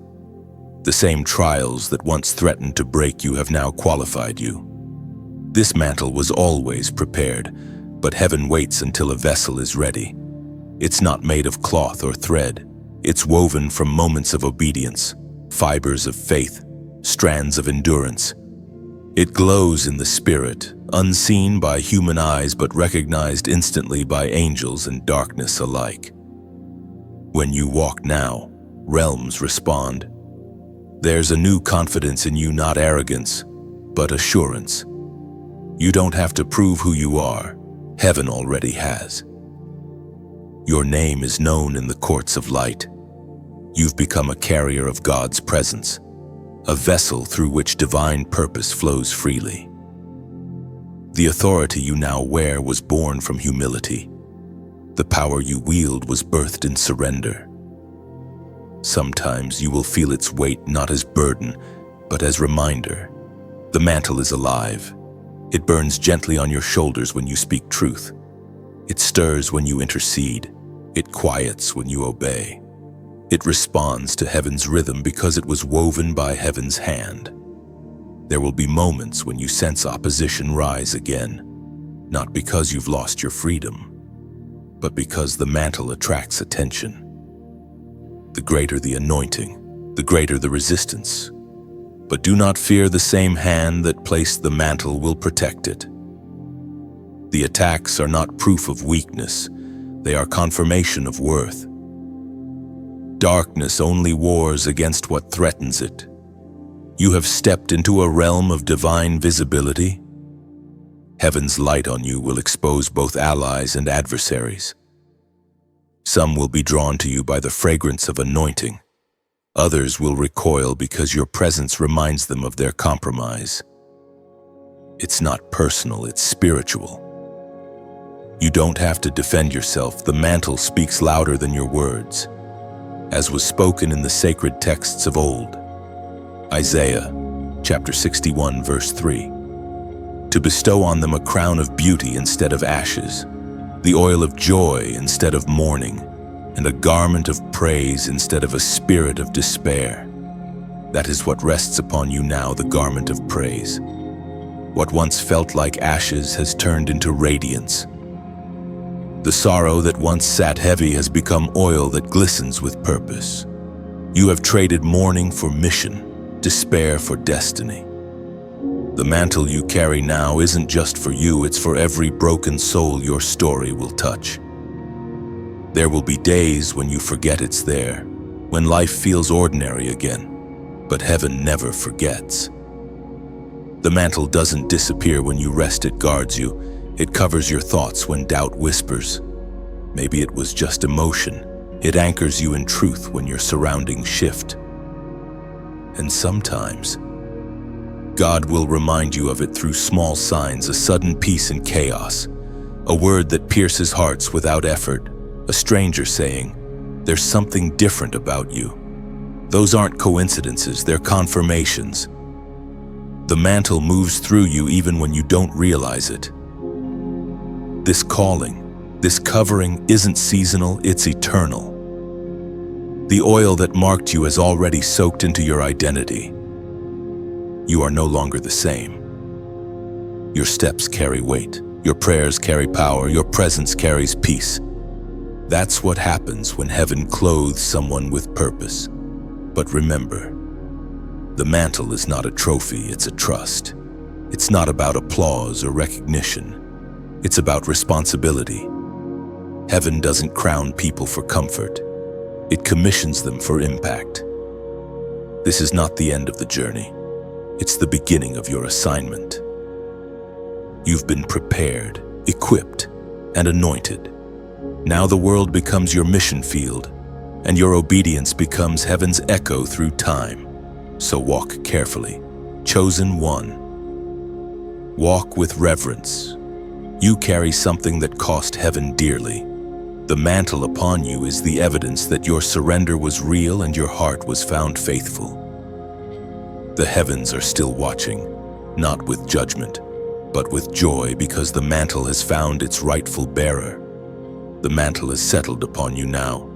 The same trials that once threatened to break you have now qualified you. This mantle was always prepared, but heaven waits until a vessel is ready. It's not made of cloth or thread. It's woven from moments of obedience, fibers of faith, strands of endurance. It glows in the spirit, unseen by human eyes but recognized instantly by angels and darkness alike. When you walk now, realms respond. There's a new confidence in you, not arrogance, but assurance. You don't have to prove who you are. Heaven already has. Your name is known in the courts of light. You've become a carrier of God's presence, a vessel through which divine purpose flows freely. The authority you now wear was born from humility. The power you wield was birthed in surrender. Sometimes you will feel its weight not as burden, but as reminder. The mantle is alive. It burns gently on your shoulders when you speak truth. It stirs when you intercede. It quiets when you obey. It responds to heaven's rhythm because it was woven by heaven's hand. There will be moments when you sense opposition rise again, not because you've lost your freedom, but because the mantle attracts attention. The greater the anointing, the greater the resistance. But do not fear, the same hand that placed the mantle will protect it. The attacks are not proof of weakness, they are confirmation of worth. Darkness only wars against what threatens it. You have stepped into a realm of divine visibility. Heaven's light on you will expose both allies and adversaries. Some will be drawn to you by the fragrance of anointing. Others will recoil because your presence reminds them of their compromise. It's not personal, it's spiritual. You don't have to defend yourself. The mantle speaks louder than your words, as was spoken in the sacred texts of old. Isaiah, chapter 61, verse 3. To bestow on them a crown of beauty instead of ashes, the oil of joy instead of mourning, and a garment of praise instead of a spirit of despair. That is what rests upon you now, the garment of praise. What once felt like ashes has turned into radiance. The sorrow that once sat heavy has become oil that glistens with purpose. You have traded mourning for mission, despair for destiny. The mantle you carry now isn't just for you, it's for every broken soul your story will touch. There will be days when you forget it's there, when life feels ordinary again, but heaven never forgets. The mantle doesn't disappear when you rest, it guards you. It covers your thoughts when doubt whispers. Maybe it was just emotion. It anchors you in truth when your surroundings shift. And sometimes, God will remind you of it through small signs, a sudden peace in chaos, a word that pierces hearts without effort, a stranger saying, "There's something different about you." Those aren't coincidences, they're confirmations. The mantle moves through you even when you don't realize it. This calling, this covering isn't seasonal, it's eternal. The oil that marked you has already soaked into your identity. You are no longer the same. Your steps carry weight, your prayers carry power, your presence carries peace. That's what happens when heaven clothes someone with purpose. But remember, the mantle is not a trophy, it's a trust. It's not about applause or recognition. It's about responsibility. Heaven doesn't crown people for comfort. It commissions them for impact. This is not the end of the journey. It's the beginning of your assignment. You've been prepared, equipped, and anointed. Now the world becomes your mission field, and your obedience becomes heaven's echo through time. So walk carefully. Chosen one. Walk with reverence. You carry something that cost heaven dearly. The mantle upon you is the evidence that your surrender was real and your heart was found faithful. The heavens are still watching, not with judgment, but with joy, because the mantle has found its rightful bearer. The mantle is settled upon you now,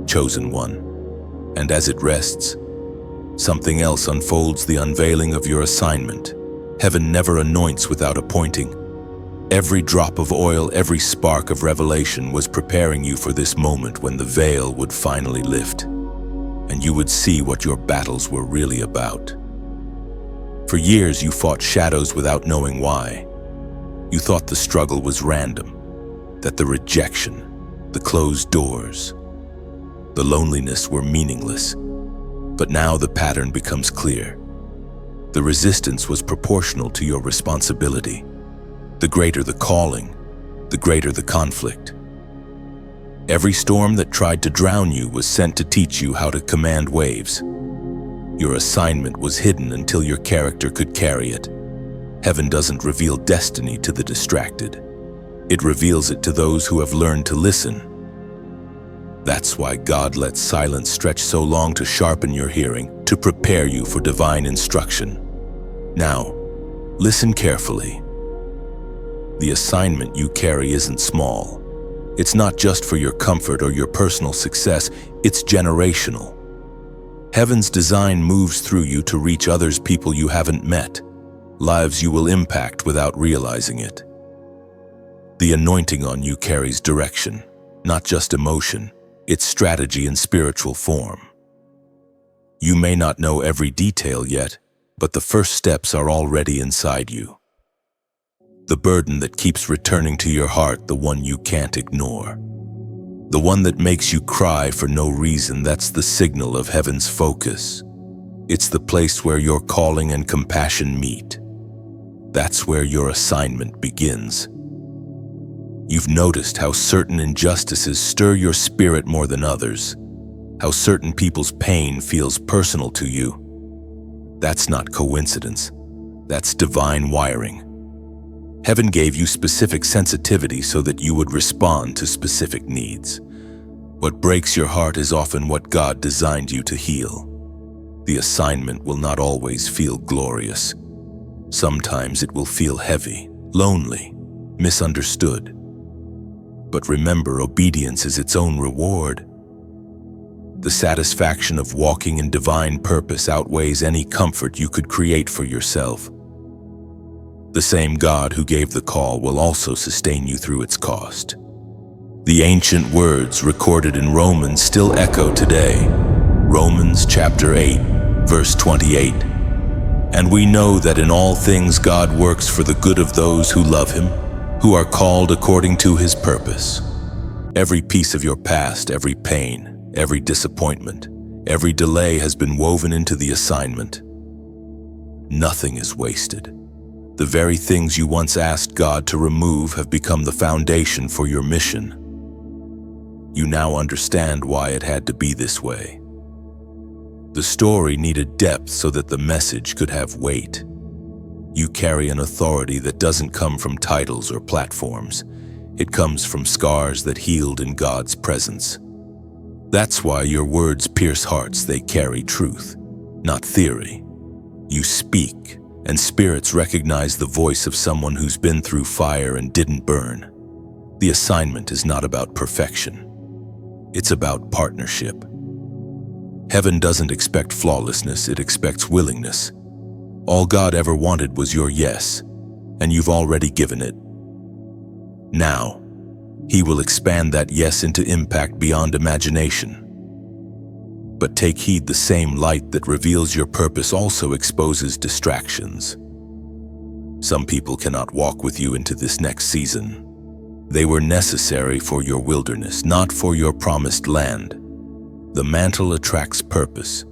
chosen one. And as it rests, something else unfolds, the unveiling of your assignment. Heaven never anoints without appointing. Every drop of oil, every spark of revelation was preparing you for this moment when the veil would finally lift, and you would see what your battles were really about. For years you fought shadows without knowing why. You thought the struggle was random, that the rejection, the closed doors, the loneliness were meaningless. But now the pattern becomes clear. The resistance was proportional to your responsibility. The greater the calling, the greater the conflict. Every storm that tried to drown you was sent to teach you how to command waves. Your assignment was hidden until your character could carry it. Heaven doesn't reveal destiny to the distracted. It reveals it to those who have learned to listen. That's why God lets silence stretch so long, to sharpen your hearing, to prepare you for divine instruction. Now, listen carefully. The assignment you carry isn't small. It's not just for your comfort or your personal success, it's generational. Heaven's design moves through you to reach others, people you haven't met, lives you will impact without realizing it. The anointing on you carries direction, not just emotion. It's strategy in spiritual form. You may not know every detail yet, but the first steps are already inside you. The burden that keeps returning to your heart, the one you can't ignore. The one that makes you cry for no reason, that's the signal of heaven's focus. It's the place where your calling and compassion meet. That's where your assignment begins. You've noticed how certain injustices stir your spirit more than others, how certain people's pain feels personal to you. That's not coincidence. That's divine wiring. Heaven gave you specific sensitivity so that you would respond to specific needs. What breaks your heart is often what God designed you to heal. The assignment will not always feel glorious. Sometimes it will feel heavy, lonely, misunderstood. But remember, obedience is its own reward. The satisfaction of walking in divine purpose outweighs any comfort you could create for yourself. The same God who gave the call will also sustain you through its cost. The ancient words recorded in Romans still echo today. Romans chapter 8, verse 28. And we know that in all things God works for the good of those who love Him, who are called according to His purpose. Every piece of your past, every pain, every disappointment, every delay has been woven into the assignment. Nothing is wasted. The very things you once asked God to remove have become the foundation for your mission. You now understand why it had to be this way. The story needed depth so that the message could have weight. You carry an authority that doesn't come from titles or platforms. It comes from scars that healed in God's presence. That's why your words pierce hearts. They carry truth, not theory. You speak, and spirits recognize the voice of someone who's been through fire and didn't burn. The assignment is not about perfection. It's about partnership. Heaven doesn't expect flawlessness, it expects willingness. All God ever wanted was your yes, and you've already given it. Now, He will expand that yes into impact beyond imagination. But take heed, the same light that reveals your purpose also exposes distractions. Some people cannot walk with you into this next season. They were necessary for your wilderness, not for your promised land. The mantle attracts purpose,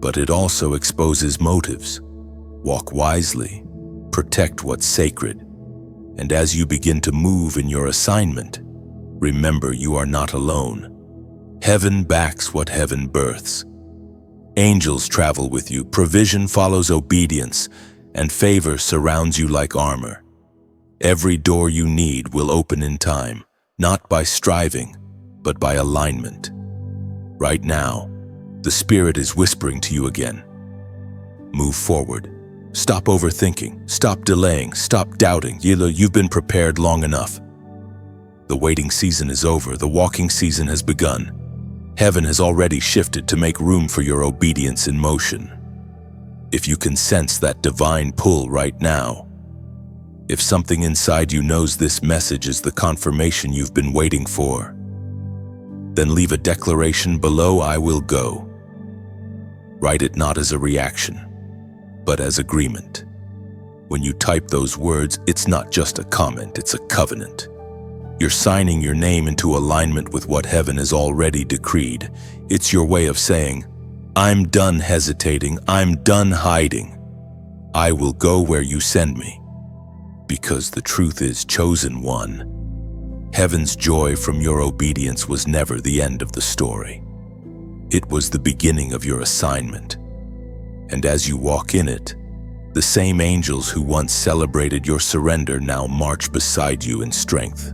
but it also exposes motives. Walk wisely, protect what's sacred, and as you begin to move in your assignment, remember you are not alone. Heaven backs what heaven births. Angels travel with you, provision follows obedience, and favor surrounds you like armor. Every door you need will open in time, not by striving, but by alignment. Right now, the Spirit is whispering to you again. Move forward. Stop overthinking, stop delaying, stop doubting. You've been prepared long enough. The waiting season is over, the walking season has begun. Heaven has already shifted to make room for your obedience in motion. If you can sense that divine pull right now, if something inside you knows this message is the confirmation you've been waiting for, then leave a declaration below, I will go. Write it not as a reaction, but as agreement. When you type those words, it's not just a comment, it's a covenant. You're signing your name into alignment with what heaven has already decreed. It's your way of saying, I'm done hesitating, I'm done hiding. I will go where you send me. Because the truth is, chosen one, heaven's joy from your obedience was never the end of the story. It was the beginning of your assignment. And as you walk in it, the same angels who once celebrated your surrender now march beside you in strength.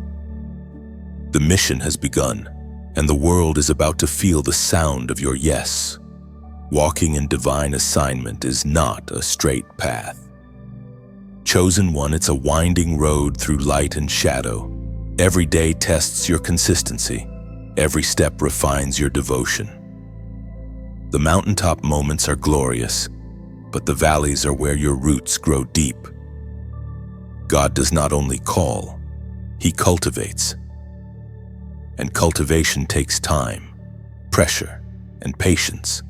The mission has begun, and the world is about to feel the sound of your yes. Walking in divine assignment is not a straight path. Chosen one, it's a winding road through light and shadow. Every day tests your consistency. Every step refines your devotion. The mountaintop moments are glorious, but the valleys are where your roots grow deep. God does not only call, He cultivates. And cultivation takes time, pressure, and patience.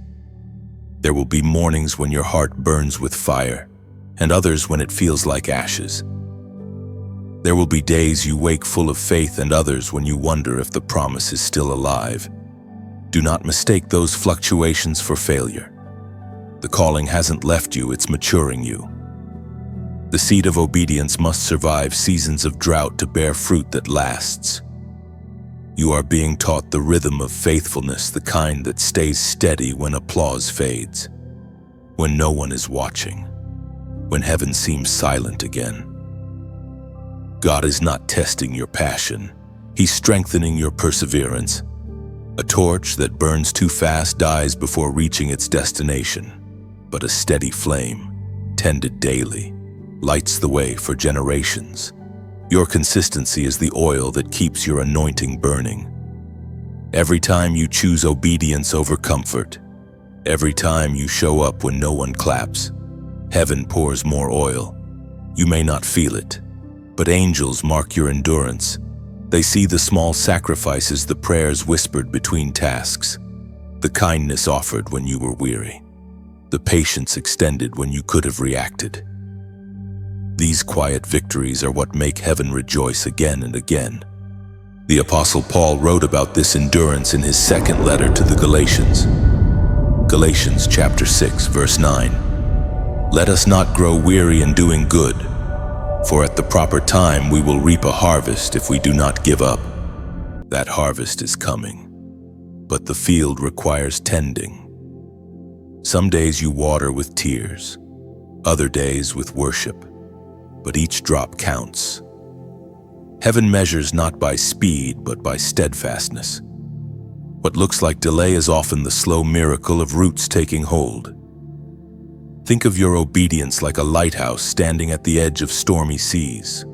There will be mornings when your heart burns with fire, and others when it feels like ashes. There will be days you wake full of faith and others when you wonder if the promise is still alive. Do not mistake those fluctuations for failure. The calling hasn't left you, it's maturing you. The seed of obedience must survive seasons of drought to bear fruit that lasts. You are being taught the rhythm of faithfulness, the kind that stays steady when applause fades, when no one is watching, when heaven seems silent again. God is not testing your passion, He's strengthening your perseverance. A torch that burns too fast dies before reaching its destination, but a steady flame, tended daily, lights the way for generations. Your consistency is the oil that keeps your anointing burning. Every time you choose obedience over comfort, every time you show up when no one claps, heaven pours more oil. You may not feel it, but angels mark your endurance. They see the small sacrifices, the prayers whispered between tasks, the kindness offered when you were weary, the patience extended when you could have reacted. These quiet victories are what make heaven rejoice again and again. The Apostle Paul wrote about this endurance in his second letter to the Galatians. Galatians chapter 6, verse 9. Let us not grow weary in doing good, for at the proper time we will reap a harvest if we do not give up. That harvest is coming, but the field requires tending. Some days you water with tears, other days with worship. But each drop counts. Heaven measures not by speed, but by steadfastness. What looks like delay is often the slow miracle of roots taking hold. Think of your obedience like a lighthouse standing at the edge of stormy seas.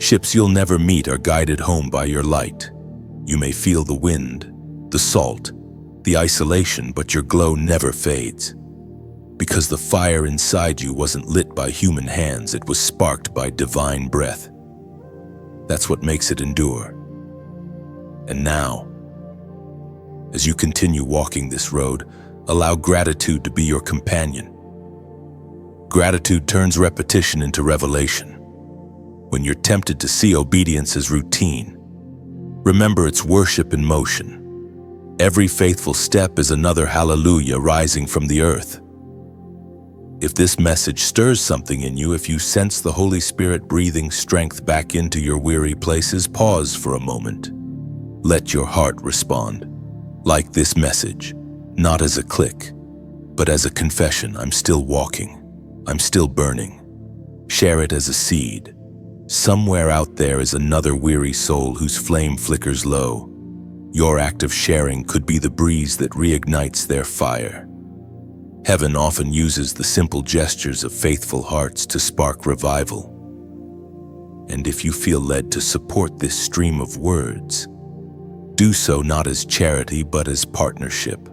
Ships you'll never meet are guided home by your light. You may feel the wind, the salt, the isolation, but your glow never fades. Because the fire inside you wasn't lit by human hands, it was sparked by divine breath. That's what makes it endure. And now, as you continue walking this road, allow gratitude to be your companion. Gratitude turns repetition into revelation. When you're tempted to see obedience as routine, remember it's worship in motion. Every faithful step is another hallelujah rising from the earth. If this message stirs something in you, if you sense the Holy Spirit breathing strength back into your weary places, pause for a moment. Let your heart respond. Like this message, not as a click, but as a confession. I'm still walking. I'm still burning. Share it as a seed. Somewhere out there is another weary soul whose flame flickers low. Your act of sharing could be the breeze that reignites their fire. Heaven often uses the simple gestures of faithful hearts to spark revival. And if you feel led to support this stream of words, do so not as charity but as partnership.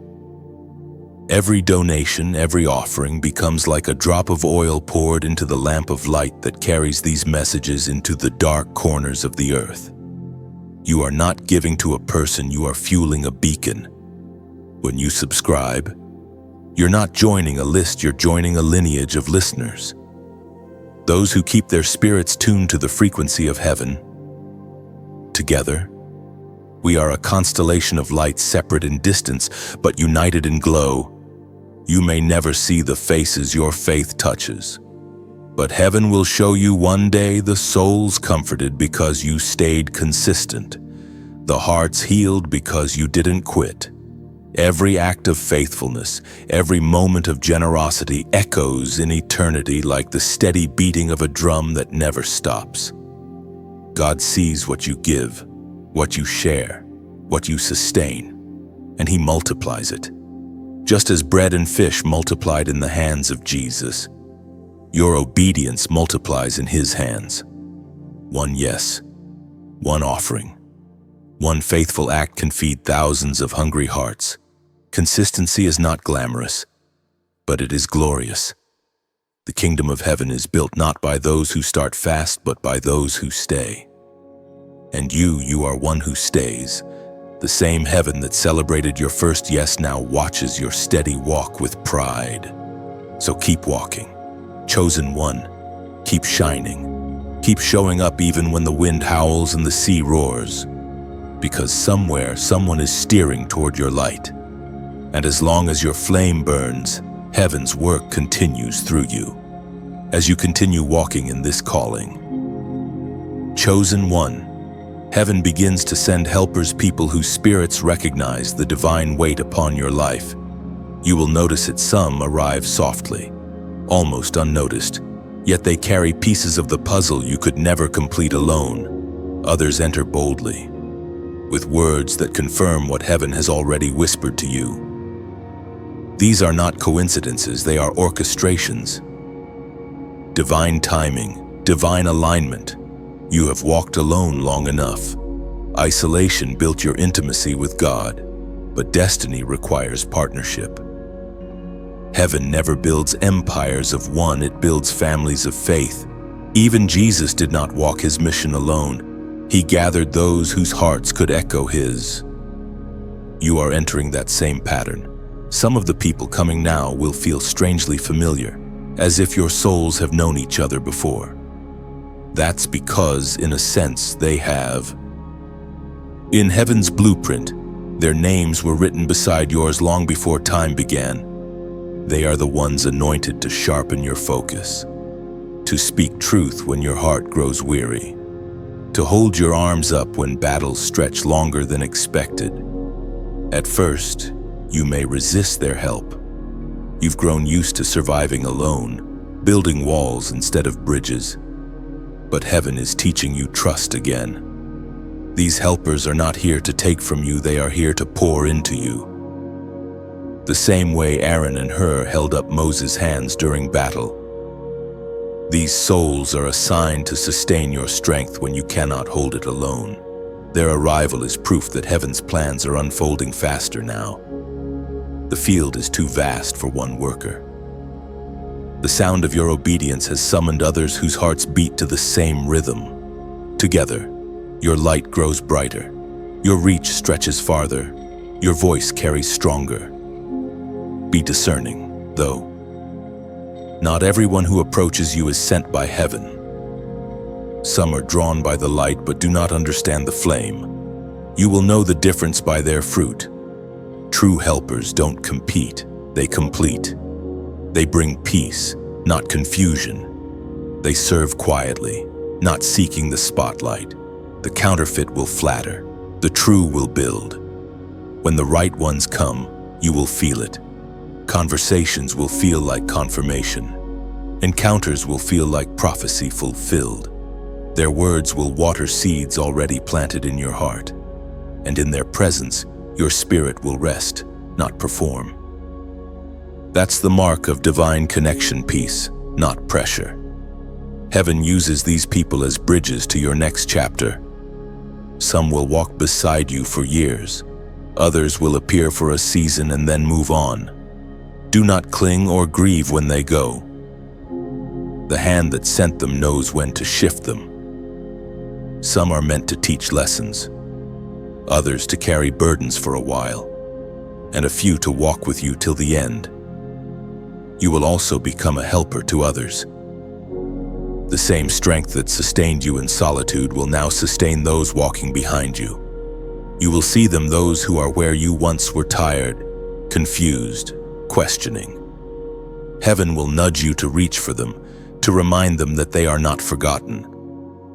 Every donation, every offering becomes like a drop of oil poured into the lamp of light that carries these messages into the dark corners of the earth. You are not giving to a person, you are fueling a beacon. When you subscribe, you're not joining a list, you're joining a lineage of listeners. Those who keep their spirits tuned to the frequency of heaven. Together, we are a constellation of light, separate in distance, but united in glow. You may never see the faces your faith touches, but heaven will show you one day. The souls comforted because you stayed consistent, the hearts healed because you didn't quit. Every act of faithfulness, every moment of generosity echoes in eternity like the steady beating of a drum that never stops. God sees what you give, what you share, what you sustain, and He multiplies it. Just as bread and fish multiplied in the hands of Jesus, your obedience multiplies in His hands. One yes, one offering, one faithful act can feed thousands of hungry hearts. Consistency is not glamorous, but it is glorious. The kingdom of heaven is built not by those who start fast, but by those who stay. And you are one who stays. The same heaven that celebrated your first yes now watches your steady walk with pride. So keep walking. Chosen one, keep shining. Keep showing up even when the wind howls and the sea roars. Because somewhere, someone is steering toward your light. And as long as your flame burns, heaven's work continues through you. As you continue walking in this calling. Chosen one, heaven begins to send helpers, people whose spirits recognize the divine weight upon your life. You will notice it. Some arrive softly, almost unnoticed, yet they carry pieces of the puzzle you could never complete alone. Others enter boldly, with words that confirm what heaven has already whispered to you. These are not coincidences, they are orchestrations. Divine timing, divine alignment. You have walked alone long enough. Isolation built your intimacy with God, but destiny requires partnership. Heaven never builds empires of one, it builds families of faith. Even Jesus did not walk His mission alone. He gathered those whose hearts could echo His. You are entering that same pattern. Some of the people coming now will feel strangely familiar, as if your souls have known each other before. That's because, in a sense, they have. In heaven's blueprint, their names were written beside yours long before time began. They are the ones anointed to sharpen your focus, to speak truth when your heart grows weary, to hold your arms up when battles stretch longer than expected. At first, you may resist their help. You've grown used to surviving alone, building walls instead of bridges. But heaven is teaching you trust again. These helpers are not here to take from you, they are here to pour into you. The same way Aaron and Hur held up Moses' hands during battle. These souls are assigned to sustain your strength when you cannot hold it alone. Their arrival is proof that heaven's plans are unfolding faster now. The field is too vast for one worker. The sound of your obedience has summoned others whose hearts beat to the same rhythm. Together, Your light grows brighter. Your reach stretches farther. Your voice carries stronger. Be discerning, though. Not everyone who approaches you is sent by heaven. Some are drawn by the light but do not understand the flame. You will know the difference by their fruit. True helpers don't compete, they complete. They bring peace, not confusion. They serve quietly, not seeking the spotlight. The counterfeit will flatter, the true will build. When the right ones come, you will feel it. Conversations will feel like confirmation. Encounters will feel like prophecy fulfilled. Their words will water seeds already planted in your heart. And in their presence, your spirit will rest, not perform. That's the mark of divine connection peace, not pressure. Heaven uses these people as bridges to your next chapter. Some will walk beside you for years. Others will appear for a season and then move on. Do not cling or grieve when they go. The hand that sent them knows when to shift them. Some are meant to teach lessons, others to carry burdens for a while, and a few to walk with you till the end. You will also become a helper to others. The same strength that sustained you in solitude will now sustain those walking behind you. You will see them, those who are where you once were, tired, confused, questioning. Heaven will nudge you to reach for them, to remind them that they are not forgotten.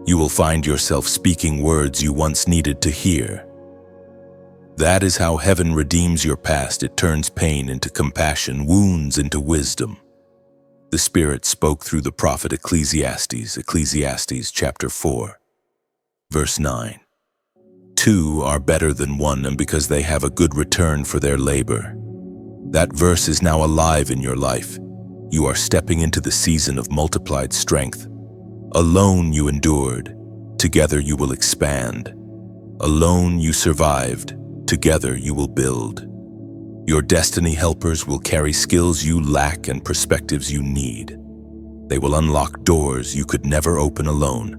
You will find yourself speaking words you once needed to hear. That is how heaven redeems your past. It turns pain into compassion, wounds into wisdom. The Spirit spoke through the prophet Ecclesiastes chapter 4, verse 9. 2 are better than 1, and because they have a good return for their labor. That verse is now alive in your life. You are stepping into the season of multiplied strength. Alone you endured, together you will expand. Alone you survived, together you will build. Your destiny helpers will carry skills you lack and perspectives you need. They will unlock doors you could never open alone.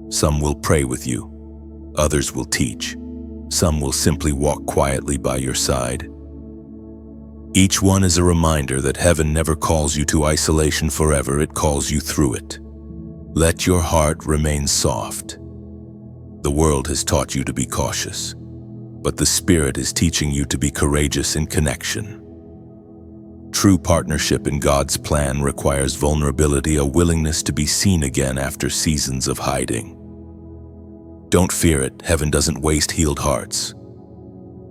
Some will pray with you. Others will teach. Some will simply walk quietly by your side. Each one is a reminder that heaven never calls you to isolation forever, it calls you through it. Let your heart remain soft. The world has taught you to be cautious, but the Spirit is teaching you to be courageous in connection. True partnership in God's plan requires vulnerability, a willingness to be seen again after seasons of hiding. Don't fear it, heaven doesn't waste healed hearts.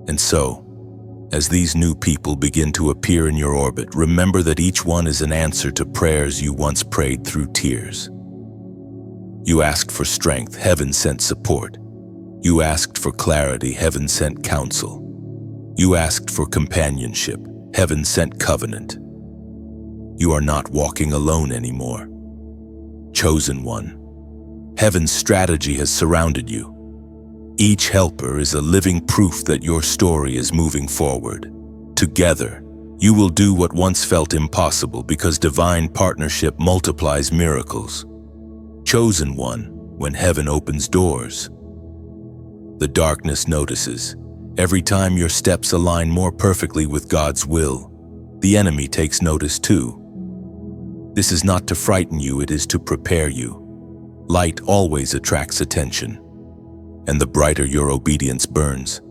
And so, as these new people begin to appear in your orbit, remember that each one is an answer to prayers you once prayed through tears. You asked for strength, heaven sent support. You asked for clarity, heaven sent counsel. You asked for companionship, heaven sent covenant. You are not walking alone anymore. Chosen one. Heaven's strategy has surrounded you. Each helper is a living proof that your story is moving forward. Together, you will do what once felt impossible because divine partnership multiplies miracles. Chosen one, when heaven opens doors. The darkness notices. Every time your steps align more perfectly with God's will, the enemy takes notice too. This is not to frighten you, it is to prepare you. Light always attracts attention, and the brighter your obedience burns,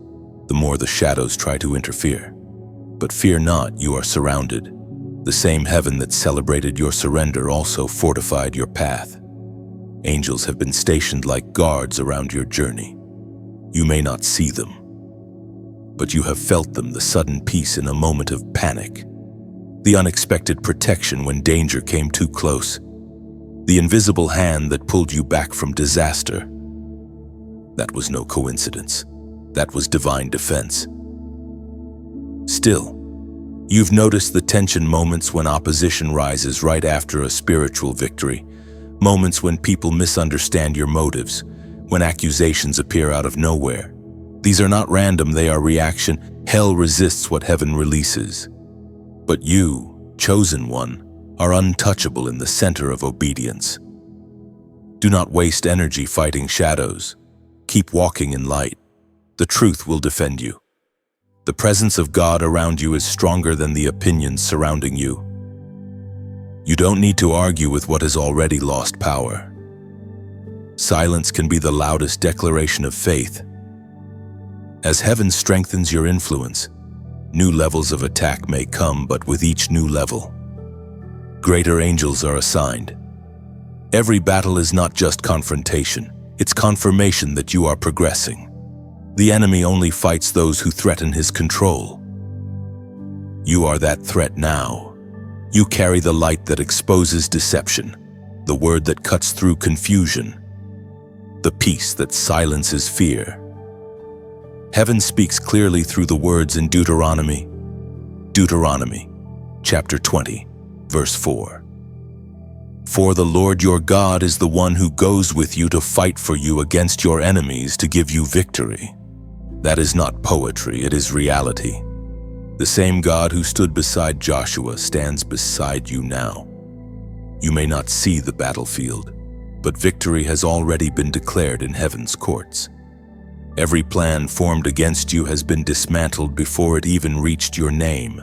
the more the shadows try to interfere. But fear not, you are surrounded. The same heaven that celebrated your surrender also fortified your path. Angels have been stationed like guards around your journey. You may not see them, but you have felt them, the sudden peace in a moment of panic, the unexpected protection when danger came too close, the invisible hand that pulled you back from disaster. That was no coincidence. That was divine defense. Still, you've noticed the tension moments when opposition rises right after a spiritual victory, moments when people misunderstand your motives, when accusations appear out of nowhere. These are not random, they are reaction. Hell resists what heaven releases. But you, chosen one, are untouchable in the center of obedience. Do not waste energy fighting shadows. Keep walking in light. The truth will defend you. The presence of God around you is stronger than the opinions surrounding you. You don't need to argue with what has already lost power. Silence can be the loudest declaration of faith. As heaven strengthens your influence, new levels of attack may come, but with each new level, greater angels are assigned. Every battle is not just confrontation, it's confirmation that you are progressing. The enemy only fights those who threaten his control. You are that threat now. You carry the light that exposes deception, the word that cuts through confusion, the peace that silences fear. Heaven speaks clearly through the words in Deuteronomy chapter 20, verse 4. For the Lord your God is the one who goes with you to fight for you against your enemies to give you victory. That is not poetry, it is reality. The same God who stood beside Joshua stands beside you now. You may not see the battlefield, but victory has already been declared in heaven's courts. Every plan formed against you has been dismantled before it even reached your name.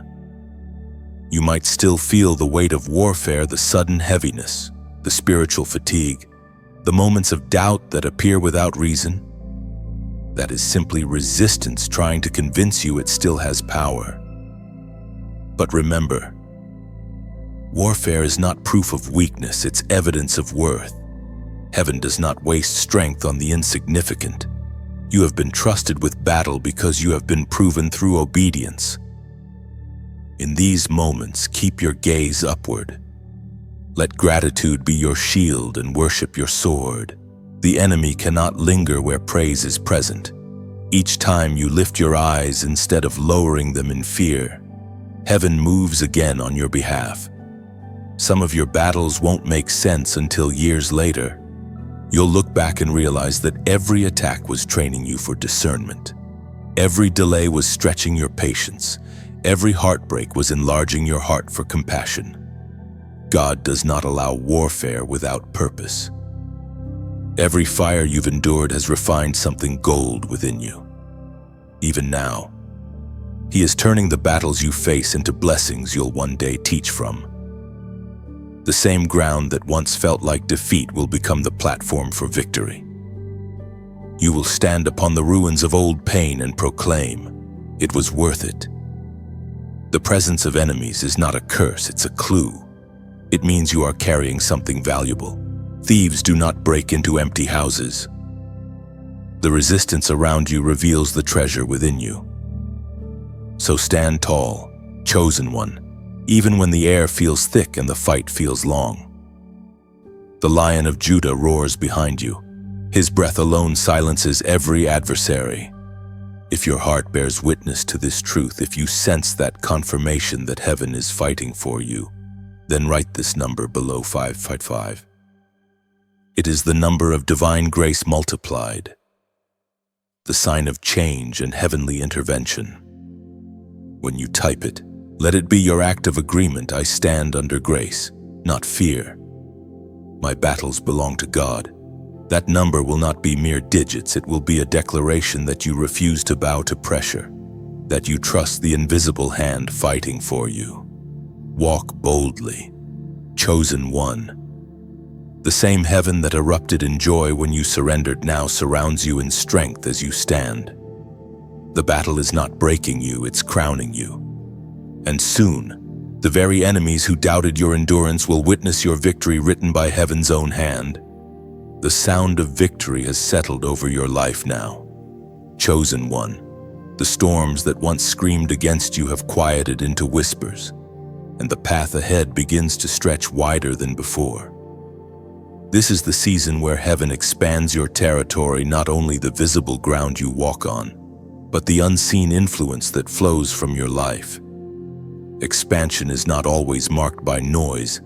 You might still feel the weight of warfare, the sudden heaviness, the spiritual fatigue, the moments of doubt that appear without reason. That is simply resistance trying to convince you it still has power. But remember, warfare is not proof of weakness, it's evidence of worth. Heaven does not waste strength on the insignificant. You have been trusted with battle because you have been proven through obedience. In these moments, keep your gaze upward. Let gratitude be your shield and worship your sword. The enemy cannot linger where praise is present. Each time you lift your eyes instead of lowering them in fear, heaven moves again on your behalf. Some of your battles won't make sense until years later. You'll look back and realize that every attack was training you for discernment. Every delay was stretching your patience. Every heartbreak was enlarging your heart for compassion. God does not allow warfare without purpose. Every fire you've endured has refined something gold within you. Even now, He is turning the battles you face into blessings you'll one day teach from. The same ground that once felt like defeat will become the platform for victory. You will stand upon the ruins of old pain and proclaim, "It was worth it." The presence of enemies is not a curse, it's a clue. It means you are carrying something valuable. Thieves do not break into empty houses. The resistance around you reveals the treasure within you. So stand tall, chosen one, even when the air feels thick and the fight feels long. The Lion of Judah roars behind you. His breath alone silences every adversary. If your heart bears witness to this truth, if you sense that confirmation that heaven is fighting for you, then write this number below 555. It is the number of divine grace multiplied, the sign of change and heavenly intervention. When you type it, let it be your act of agreement. I stand under grace, not fear. My battles belong to God. That number will not be mere digits, it will be a declaration that you refuse to bow to pressure, that you trust the invisible hand fighting for you. Walk boldly, chosen one. The same heaven that erupted in joy when you surrendered now surrounds you in strength as you stand. The battle is not breaking you, it's crowning you. And soon, the very enemies who doubted your endurance will witness your victory written by heaven's own hand. The sound of victory has settled over your life now. Chosen one, the storms that once screamed against you have quieted into whispers, and the path ahead begins to stretch wider than before. This is the season where heaven expands your territory, not only the visible ground you walk on, but the unseen influence that flows from your life. Expansion is not always marked by noise.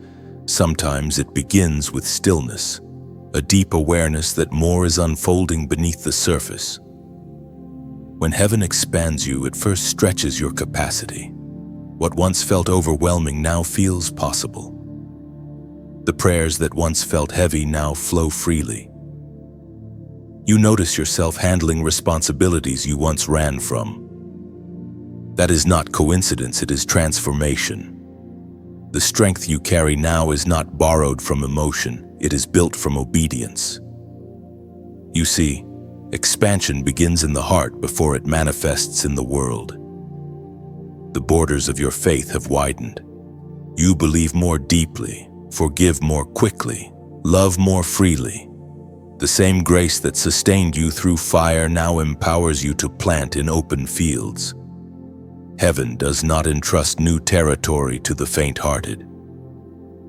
Sometimes it begins with stillness, a deep awareness that more is unfolding beneath the surface. When heaven expands you, it first stretches your capacity. What once felt overwhelming now feels possible. The prayers that once felt heavy now flow freely. You notice yourself handling responsibilities you once ran from. That is not coincidence, it is transformation. The strength you carry now is not borrowed from emotion, it is built from obedience. You see, expansion begins in the heart before it manifests in the world. The borders of your faith have widened. You believe more deeply, forgive more quickly, love more freely. The same grace that sustained you through fire now empowers you to plant in open fields. Heaven does not entrust new territory to the faint-hearted.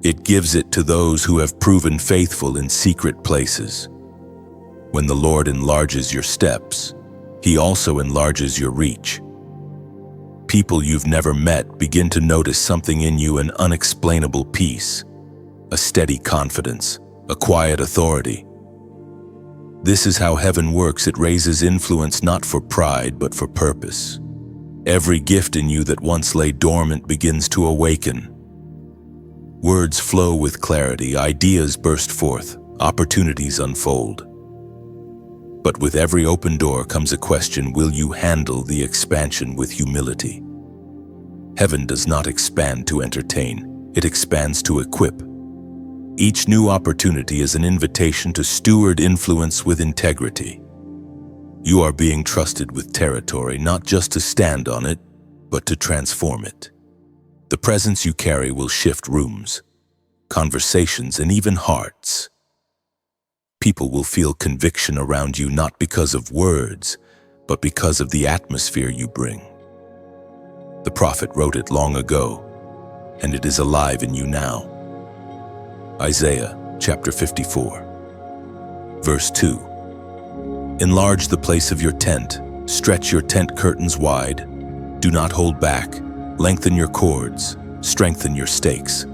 It gives it to those who have proven faithful in secret places. When the Lord enlarges your steps, He also enlarges your reach. People you've never met begin to notice something in you, an unexplainable peace, a steady confidence, a quiet authority. This is how heaven works. It raises influence not for pride, but for purpose. Every gift in you that once lay dormant begins to awaken. Words flow with clarity, ideas burst forth, opportunities unfold. But with every open door comes a question: will you handle the expansion with humility? Heaven does not expand to entertain, it expands to equip. Each new opportunity is an invitation to steward influence with integrity. You are being trusted with territory, not just to stand on it, but to transform it. The presence you carry will shift rooms, conversations, and even hearts. People will feel conviction around you not because of words, but because of the atmosphere you bring. The prophet wrote it long ago, and it is alive in you now. Isaiah chapter 54, verse 2. Enlarge the place of your tent, stretch your tent curtains wide. Do not hold back, lengthen your cords, strengthen your stakes.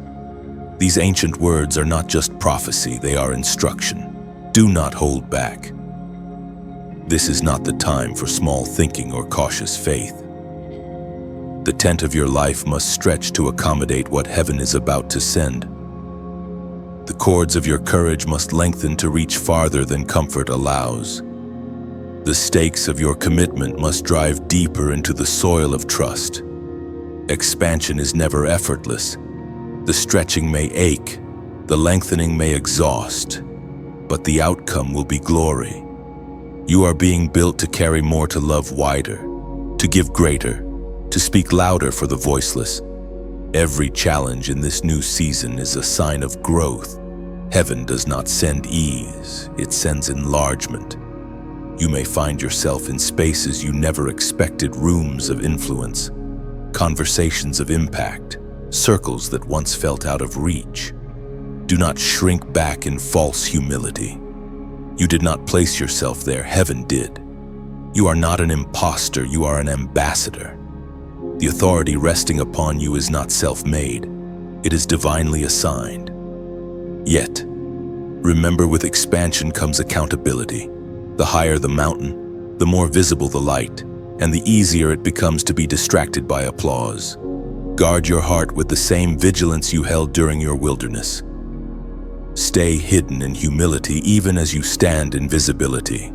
These ancient words are not just prophecy, they are instruction. Do not hold back. This is not the time for small thinking or cautious faith. The tent of your life must stretch to accommodate what heaven is about to send. The cords of your courage must lengthen to reach farther than comfort allows. The stakes of your commitment must drive deeper into the soil of trust. Expansion is never effortless. The stretching may ache, the lengthening may exhaust, but the outcome will be glory. You are being built to carry more, to love wider, to give greater, to speak louder for the voiceless. Every challenge in this new season is a sign of growth. Heaven does not send ease, it sends enlargement. You may find yourself in spaces you never expected, rooms of influence, conversations of impact, circles that once felt out of reach. Do not shrink back in false humility. You did not place yourself there, heaven did. You are not an imposter, you are an ambassador. The authority resting upon you is not self-made, it is divinely assigned. Yet, remember, with expansion comes accountability. The higher the mountain, the more visible the light, and the easier it becomes to be distracted by applause. Guard your heart with the same vigilance you held during your wilderness. Stay hidden in humility even as you stand in visibility.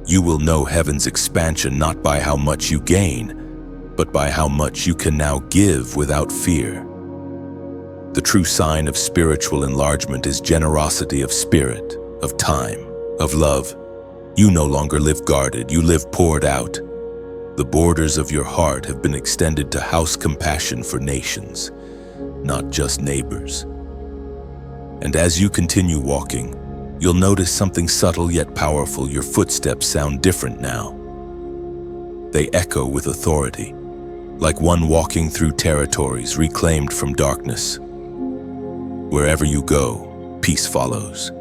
You will know heaven's expansion not by how much you gain, but by how much you can now give without fear. The true sign of spiritual enlargement is generosity of spirit, of time, of love. You no longer live guarded, you live poured out. The borders of your heart have been extended to house compassion for nations, not just neighbors. And as you continue walking, you'll notice something subtle yet powerful. Your footsteps sound different now. They echo with authority, like one walking through territories reclaimed from darkness. Wherever you go, peace follows.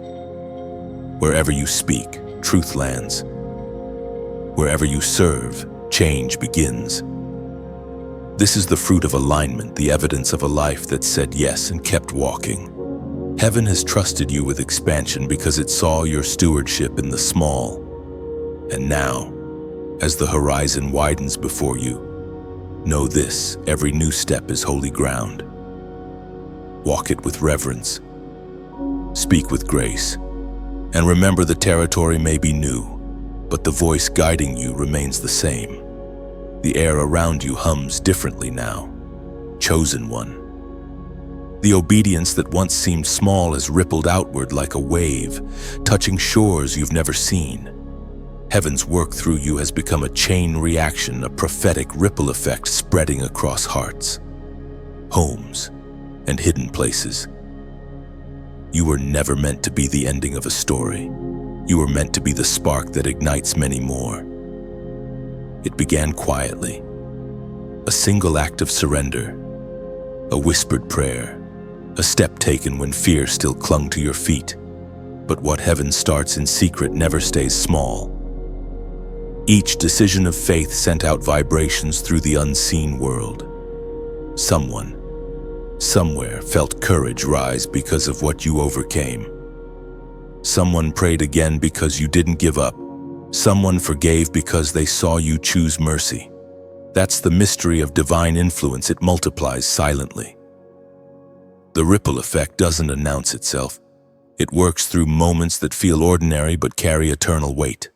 Wherever you speak, truth lands. Wherever you serve, change begins. This is the fruit of alignment, the evidence of a life that said yes and kept walking. Heaven has trusted you with expansion because it saw your stewardship in the small. And now, as the horizon widens before you, know this: every new step is holy ground. Walk it with reverence, speak with grace, And remember, the territory may be new, but the voice guiding you remains the same. The air around you hums differently now. Chosen one. The obedience that once seemed small has rippled outward like a wave, touching shores you've never seen. Heaven's work through you has become a chain reaction, a prophetic ripple effect spreading across hearts, homes, and hidden places. You were never meant to be the ending of a story. You were meant to be the spark that ignites many more. It began quietly. A single act of surrender, a whispered prayer, a step taken when fear still clung to your feet. But what heaven starts in secret never stays small. Each decision of faith sent out vibrations through the unseen world. Someone, somewhere, felt courage rise because of what you overcame. Someone prayed again because you didn't give up. Someone forgave because they saw you choose mercy. That's the mystery of divine influence. It multiplies silently. The ripple effect doesn't announce itself. It works through moments that feel ordinary but carry eternal weight.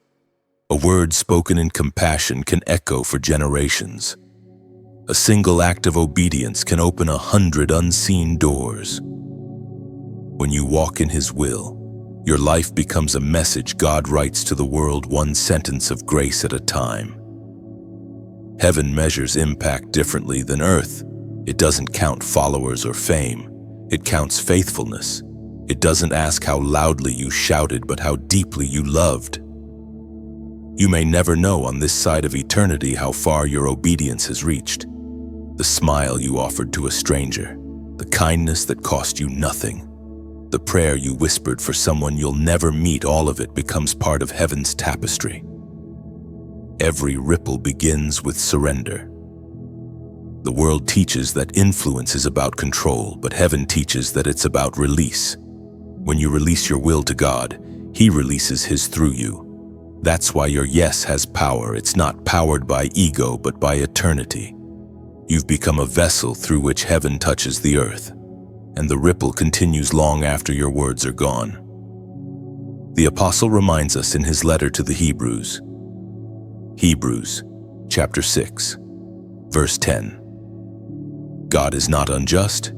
A word spoken in compassion can echo for generations. A single act of obedience can open 100 unseen doors. When you walk in His will, your life becomes a message God writes to the world, one sentence of grace at a time. Heaven measures impact differently than earth. It doesn't count followers or fame. It counts faithfulness. It doesn't ask how loudly you shouted, but how deeply you loved. You may never know on this side of eternity how far your obedience has reached. The smile you offered to a stranger, the kindness that cost you nothing, the prayer you whispered for someone you'll never meet, all of it becomes part of heaven's tapestry. Every ripple begins with surrender. The world teaches that influence is about control, but heaven teaches that it's about release. When you release your will to God, He releases His through you. That's why your yes has power. It's not powered by ego, but by eternity. You've become a vessel through which heaven touches the earth, and the ripple continues long after your words are gone. The apostle reminds us in his letter to the Hebrews, chapter 6, verse 10. God is not unjust.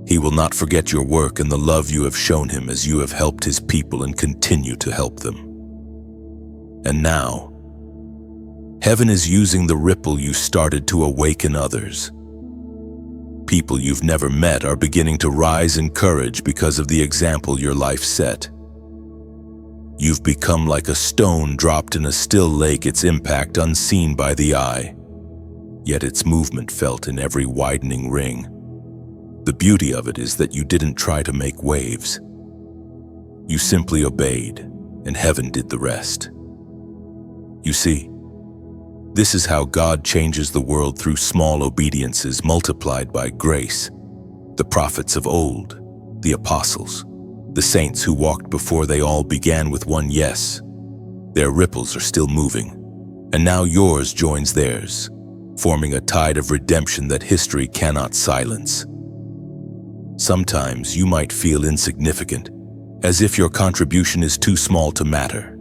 He will not forget your work and the love you have shown Him as you have helped His people and continue to help them. And now, heaven is using the ripple you started to awaken others. People you've never met are beginning to rise in courage because of the example your life set. You've become like a stone dropped in a still lake, its impact unseen by the eye, yet its movement felt in every widening ring. The beauty of it is that you didn't try to make waves. You simply obeyed, and heaven did the rest. You see, this is how God changes the world, through small obediences multiplied by grace. The prophets of old, the apostles, the saints who walked before, they all began with one yes. Their ripples are still moving, and now yours joins theirs, forming a tide of redemption that history cannot silence. Sometimes you might feel insignificant, as if your contribution is too small to matter.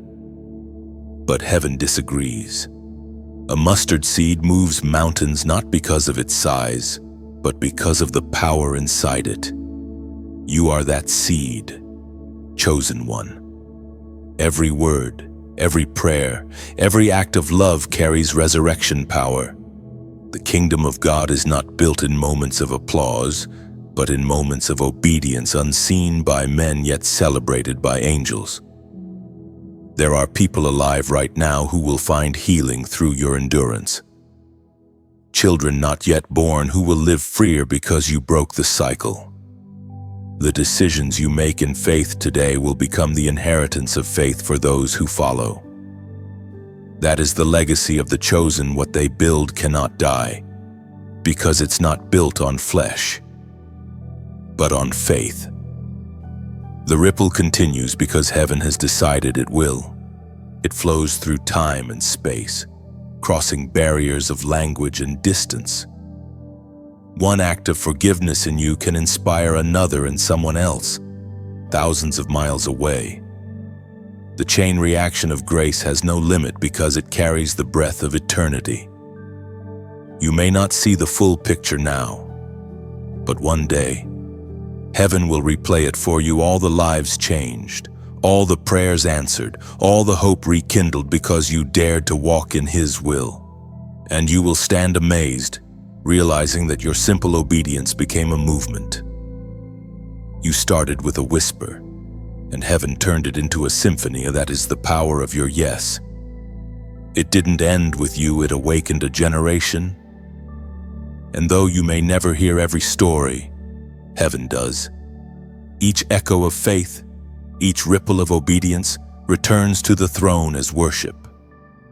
But heaven disagrees. A mustard seed moves mountains not because of its size, but because of the power inside it. You are that seed, chosen one. Every word, every prayer, every act of love carries resurrection power. The kingdom of God is not built in moments of applause, but in moments of obedience, unseen by men yet celebrated by angels. There are people alive right now who will find healing through your endurance. Children not yet born who will live freer because you broke the cycle. The decisions you make in faith today will become the inheritance of faith for those who follow. That is the legacy of the chosen. What they build cannot die, because it's not built on flesh, but on faith. The ripple continues because heaven has decided it will. It flows through time and space, crossing barriers of language and distance. One act of forgiveness in you can inspire another in someone else, thousands of miles away. The chain reaction of grace has no limit because it carries the breath of eternity. You may not see the full picture now, but one day, heaven will replay it for you, all the lives changed, all the prayers answered, all the hope rekindled because you dared to walk in His will. And you will stand amazed, realizing that your simple obedience became a movement. You started with a whisper, and heaven turned it into a symphony. That is the power of your yes. It didn't end with you, it awakened a generation. And though you may never hear every story, heaven does. Each echo of faith, each ripple of obedience returns to the throne as worship.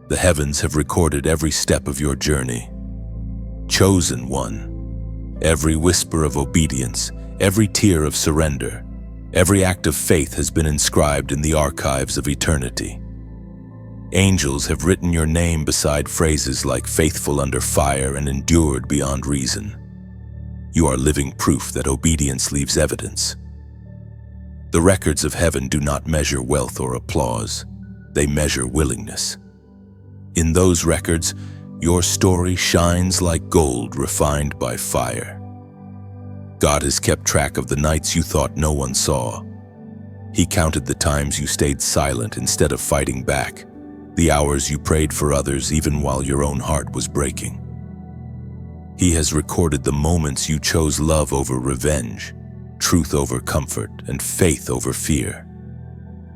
The heavens have recorded every step of your journey. Chosen one, every whisper of obedience, every tear of surrender, every act of faith has been inscribed in the archives of eternity. Angels have written your name beside phrases like faithful under fire and endured beyond reason. You are living proof that obedience leaves evidence. The records of heaven do not measure wealth or applause. They measure willingness. In those records, your story shines like gold refined by fire. God has kept track of the nights you thought no one saw. He counted the times you stayed silent instead of fighting back, the hours you prayed for others even while your own heart was breaking. He has recorded the moments you chose love over revenge, truth over comfort, and faith over fear.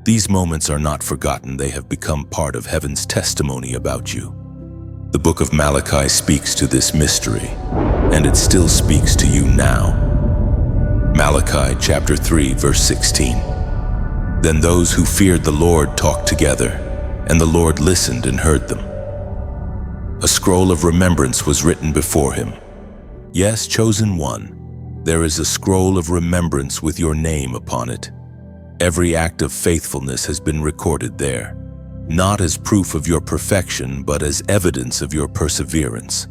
These moments are not forgotten. They have become part of heaven's testimony about you. The book of Malachi speaks to this mystery, and it still speaks to you now. Malachi chapter 3, verse 16. Then those who feared the Lord talked together, and the Lord listened and heard them. A scroll of remembrance was written before Him. Yes, chosen one, there is a scroll of remembrance with your name upon it. Every act of faithfulness has been recorded there, not as proof of your perfection, but as evidence of your perseverance.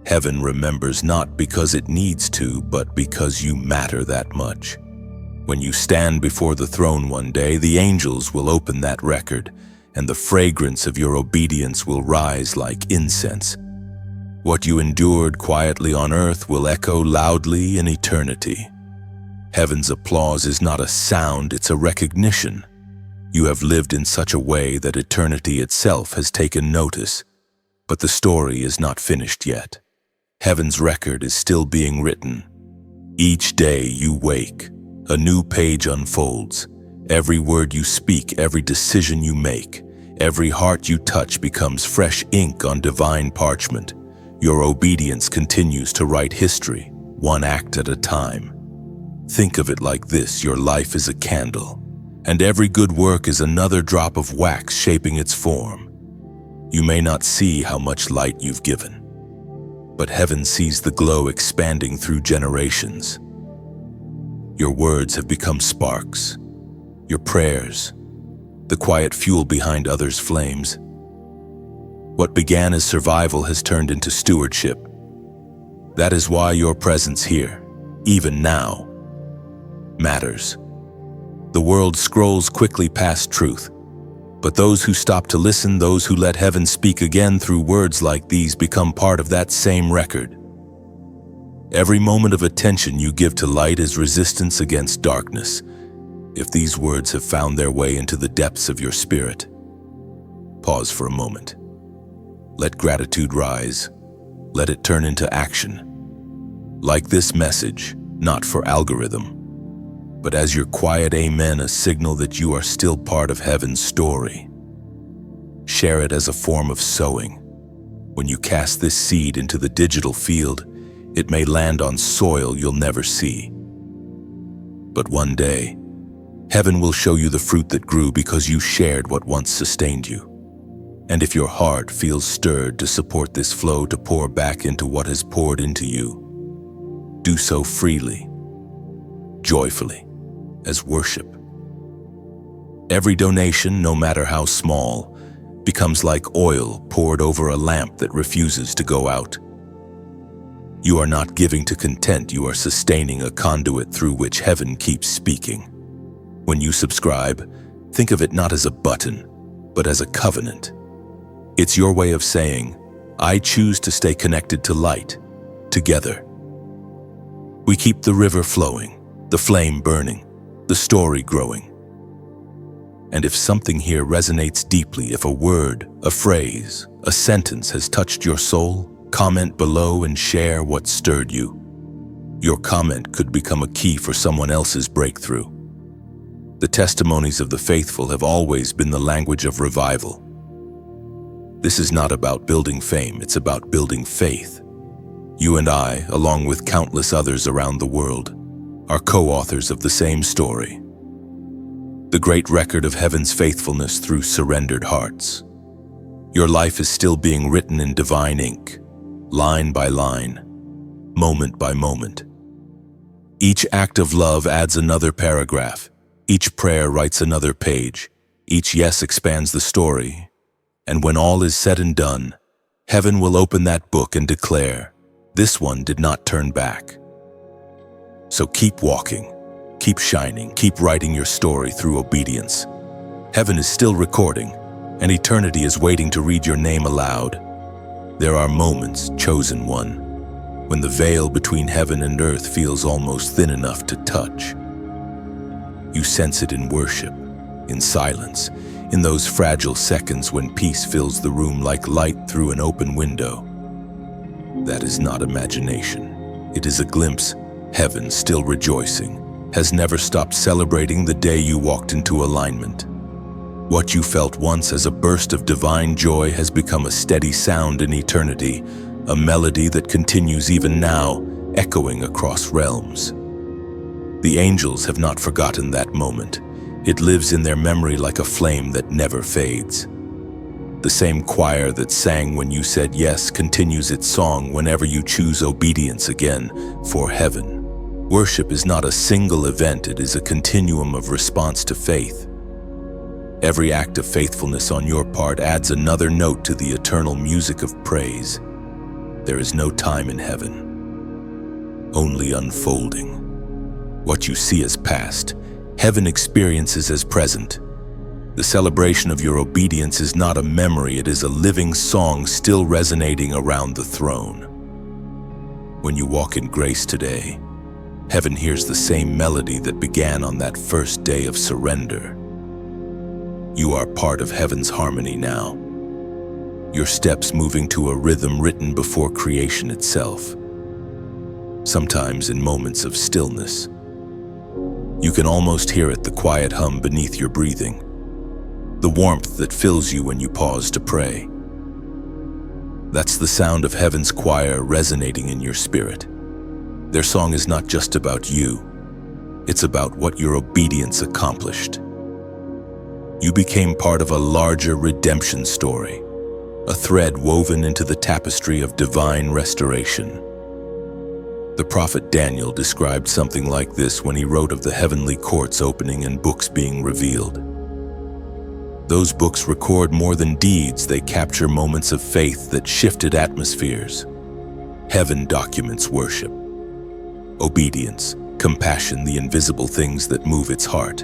Heaven remembers not because it needs to, but because you matter that much. When you stand before the throne one day, the angels will open that record, and the fragrance of your obedience will rise like incense. What you endured quietly on earth will echo loudly in eternity. Heaven's applause is not a sound, it's a recognition. You have lived in such a way that eternity itself has taken notice, but the story is not finished yet. Heaven's record is still being written. Each day you wake, a new page unfolds. Every word you speak, every decision you make, every heart you touch becomes fresh ink on divine parchment. Your obedience continues to write history, one act at a time. Think of it like this: your life is a candle, and every good work is another drop of wax shaping its form. You may not see how much light you've given, but heaven sees the glow expanding through generations. Your words have become sparks, your prayers, the quiet fuel behind others' flames. What began as survival has turned into stewardship. That is why your presence here, even now, matters. The world scrolls quickly past truth, but those who stop to listen, those who let heaven speak again through words like these, become part of that same record. Every moment of attention you give to light is resistance against darkness. If these words have found their way into the depths of your spirit, pause for a moment. Let gratitude rise. Let it turn into action. Like this message, not for algorithm, but as your quiet amen, a signal that you are still part of heaven's story. Share it as a form of sowing. When you cast this seed into the digital field, it may land on soil you'll never see. But one day, heaven will show you the fruit that grew because you shared what once sustained you. And if your heart feels stirred to support this flow, to pour back into what has poured into you, do so freely, joyfully, as worship. Every donation, no matter how small, becomes like oil poured over a lamp that refuses to go out. You are not giving to content, you are sustaining a conduit through which heaven keeps speaking. When you subscribe, Think of it not as a button, but as a covenant. It's your way of saying, I choose to stay connected to light, together. We keep the river flowing, the flame burning, the story growing. And if something here resonates deeply, if a word, a phrase, a sentence has touched your soul, comment below and share what stirred you. Your comment could become a key for someone else's breakthrough. The testimonies of the faithful have always been the language of revival. This is not about building fame, it's about building faith. You and I, along with countless others around the world, are co-authors of the same story. The great record of heaven's faithfulness through surrendered hearts. Your life is still being written in divine ink, line by line, moment by moment. Each act of love adds another paragraph. Each prayer writes another page. Each yes expands the story. And when all is said and done, heaven will open that book and declare, this one did not turn back. So keep walking, keep shining, keep writing your story through obedience. Heaven is still recording, and eternity is waiting to read your name aloud. There are moments, chosen one, when the veil between heaven and earth feels almost thin enough to touch. You sense it in worship, in silence, in those fragile seconds when peace fills the room like light through an open window. That is not imagination. It is a glimpse. Heaven, still rejoicing, has never stopped celebrating the day you walked into alignment. What you felt once as a burst of divine joy has become a steady sound in eternity, a melody that continues even now, echoing across realms. The angels have not forgotten that moment. It lives in their memory like a flame that never fades. The same choir that sang when you said yes continues its song whenever you choose obedience again for heaven. Worship is not a single event, it is a continuum of response to faith. Every act of faithfulness on your part adds another note to the eternal music of praise. There is no time in heaven, only unfolding. What you see as past, heaven experiences as present. The celebration of your obedience is not a memory, it is a living song still resonating around the throne. When you walk in grace today, heaven hears the same melody that began on that first day of surrender. You are part of heaven's harmony now. Your steps moving to a rhythm written before creation itself. Sometimes in moments of stillness, you can almost hear it, the quiet hum beneath your breathing, the warmth that fills you when you pause to pray. That's the sound of heaven's choir resonating in your spirit. Their song is not just about you, it's about what your obedience accomplished. You became part of a larger redemption story, a thread woven into the tapestry of divine restoration. The prophet Daniel described something like this when he wrote of the heavenly courts opening and books being revealed. Those books record more than deeds, they capture moments of faith that shifted atmospheres. Heaven documents worship, obedience, compassion, the invisible things that move its heart.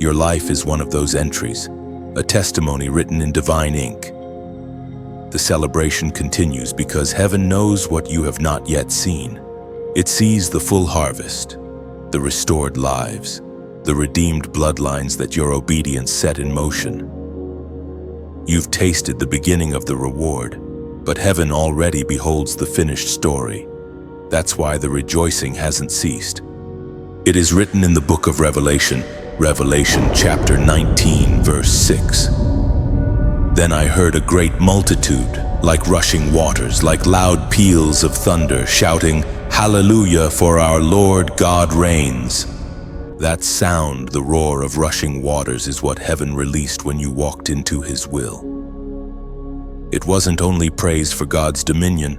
Your life is one of those entries, a testimony written in divine ink. The celebration continues because heaven knows what you have not yet seen. It sees the full harvest, the restored lives, the redeemed bloodlines that your obedience set in motion. You've tasted the beginning of the reward, but heaven already beholds the finished story. That's why the rejoicing hasn't ceased. It is written in the book of Revelation, Revelation chapter 19, verse 6. Then I heard a great multitude, like rushing waters, like loud peals of thunder, shouting, Hallelujah, for our Lord God reigns. That sound, the roar of rushing waters, is what heaven released when you walked into His will. It wasn't only praise for God's dominion,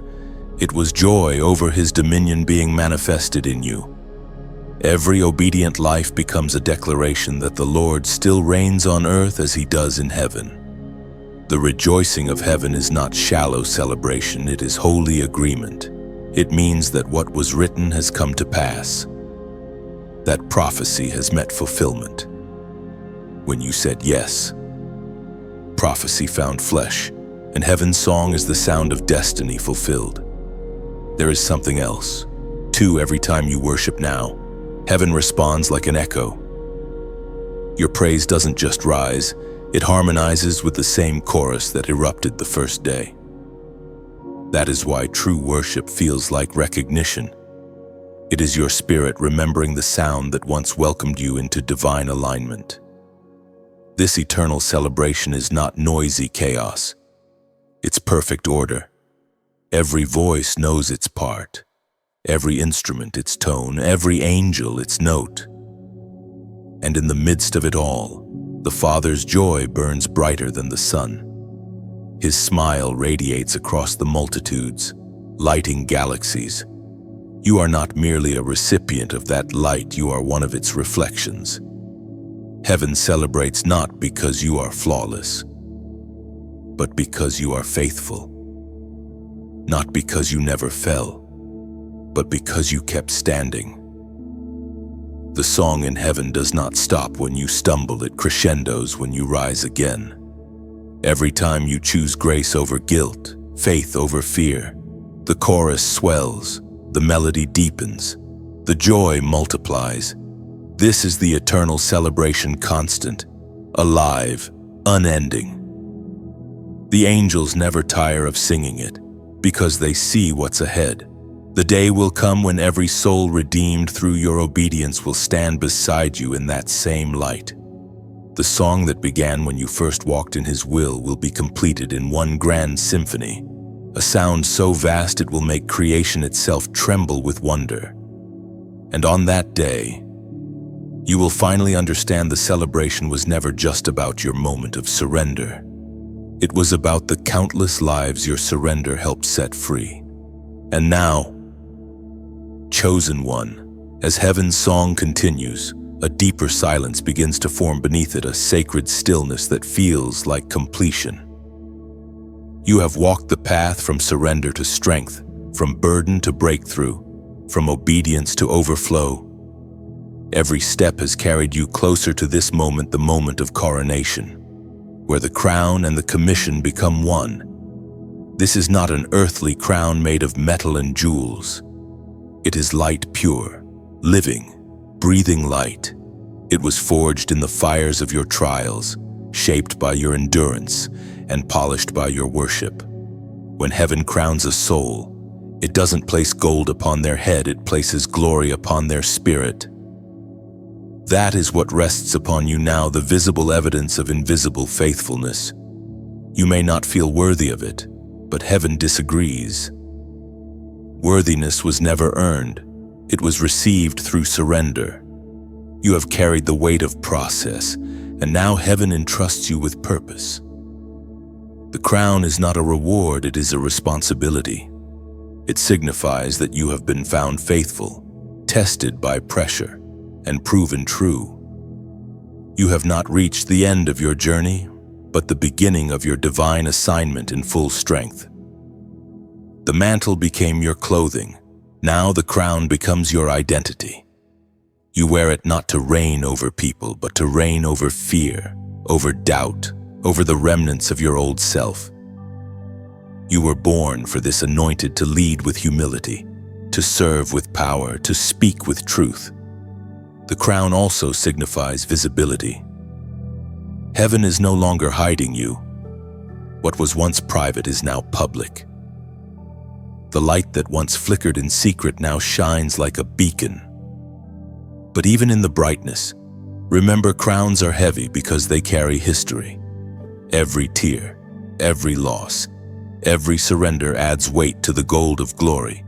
it was joy over His dominion being manifested in you. Every obedient life becomes a declaration that the Lord still reigns on earth as He does in heaven. The rejoicing of heaven is not shallow celebration, it is holy agreement. It means that what was written has come to pass, that prophecy has met fulfillment, when you said yes. Prophecy found flesh, and heaven's song is the sound of destiny fulfilled. There is something else. Too, every time you worship now, heaven responds like an echo. Your praise doesn't just rise, it harmonizes with the same chorus that erupted the first day. That is why true worship feels like recognition. It is your spirit remembering the sound that once welcomed you into divine alignment. This eternal celebration is not noisy chaos. It's perfect order. Every voice knows its part, every instrument its tone, every angel its note. And in the midst of it all, the Father's joy burns brighter than the sun. His smile radiates across the multitudes, lighting galaxies. You are not merely a recipient of that light, you are one of its reflections. Heaven celebrates not because you are flawless, but because you are faithful. Not because you never fell, but because you kept standing. The song in heaven does not stop when you stumble, it crescendos when you rise again. Every time you choose grace over guilt, faith over fear, the chorus swells, the melody deepens, the joy multiplies. This is the eternal celebration, constant, alive, unending. The angels never tire of singing it, because they see what's ahead. The day will come when every soul redeemed through your obedience will stand beside you in that same light. The song that began when you first walked in His will be completed in one grand symphony, a sound so vast it will make creation itself tremble with wonder. And on that day, you will finally understand the celebration was never just about your moment of surrender. It was about the countless lives your surrender helped set free. And now, chosen one, as heaven's song continues, a deeper silence begins to form beneath it, a sacred stillness that feels like completion. You have walked the path from surrender to strength, from burden to breakthrough, from obedience to overflow. Every step has carried you closer to this moment, the moment of coronation, where the crown and the commission become one. This is not an earthly crown made of metal and jewels. It is light pure, living, breathing light. It was forged in the fires of your trials, shaped by your endurance, and polished by your worship. When heaven crowns a soul, it doesn't place gold upon their head, it places glory upon their spirit. That is what rests upon you now, the visible evidence of invisible faithfulness. You may not feel worthy of it, but heaven disagrees. Worthiness was never earned. It was received through surrender. You have carried the weight of process, and now heaven entrusts you with purpose. The crown is not a reward, it is a responsibility. It signifies that you have been found faithful, tested by pressure, and proven true. You have not reached the end of your journey, but the beginning of your divine assignment in full strength. The mantle became your clothing. Now the crown becomes your identity. You wear it not to reign over people, but to reign over fear, over doubt, over the remnants of your old self. You were born for this, anointed to lead with humility, to serve with power, to speak with truth. The crown also signifies visibility. Heaven is no longer hiding you. What was once private is now public. The light that once flickered in secret now shines like a beacon. But even in the brightness, remember, crowns are heavy because they carry history. Every tear, every loss, every surrender adds weight to the gold of glory.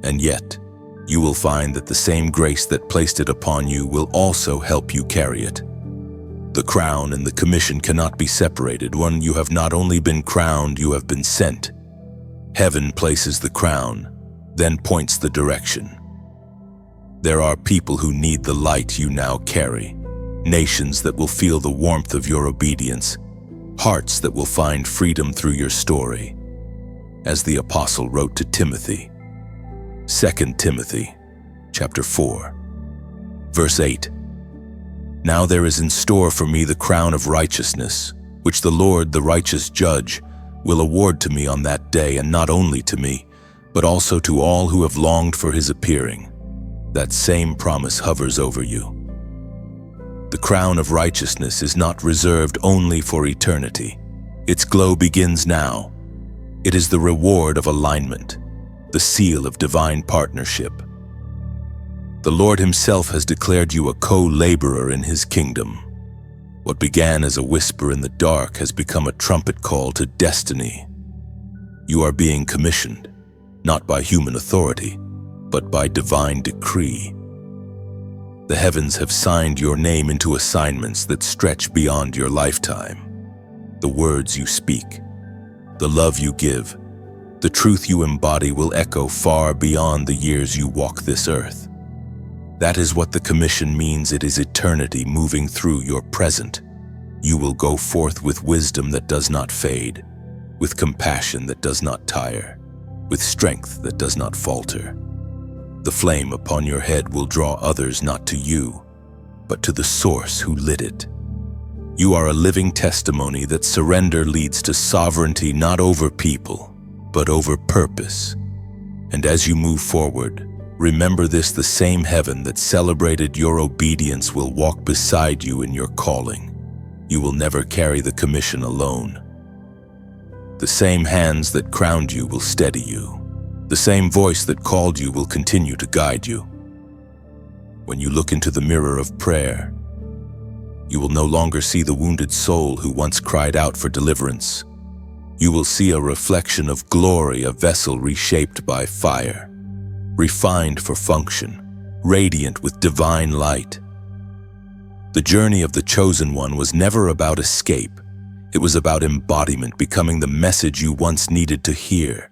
And yet, you will find that the same grace that placed it upon you will also help you carry it. The crown and the commission cannot be separated. When you have not only been crowned, you have been sent. Heaven places the crown, then points the direction. There are people who need the light you now carry, nations that will feel the warmth of your obedience, hearts that will find freedom through your story. As the apostle wrote to Timothy, 2 Timothy chapter 4, verse 8, Now there is in store for me the crown of righteousness, which the Lord, the righteous judge, will award to me on that day, and not only to me, but also to all who have longed for his appearing. That same promise hovers over you. The crown of righteousness is not reserved only for eternity. Its glow begins now. It is the reward of alignment, the seal of divine partnership. The Lord himself has declared you a co-laborer in his kingdom. What began as a whisper in the dark has become a trumpet call to destiny. You are being commissioned, not by human authority, but by divine decree. The heavens have signed your name into assignments that stretch beyond your lifetime. The words you speak, the love you give, the truth you embody will echo far beyond the years you walk this earth. That is what the commission means. It is eternity moving through your present. You will go forth with wisdom that does not fade, with compassion that does not tire, with strength that does not falter. The flame upon your head will draw others not to you, but to the source who lit it. You are a living testimony that surrender leads to sovereignty, not over people, but over purpose. And as you move forward, remember this: the same heaven that celebrated your obedience will walk beside you in your calling. You will never carry the commission alone. The same hands that crowned you will steady you. The same voice that called you will continue to guide you. When you look into the mirror of prayer, you will no longer see the wounded soul who once cried out for deliverance. You will see a reflection of glory, a vessel reshaped by fire, refined for function, radiant with divine light. The journey of the chosen one was never about escape. It was about embodiment, becoming the message you once needed to hear.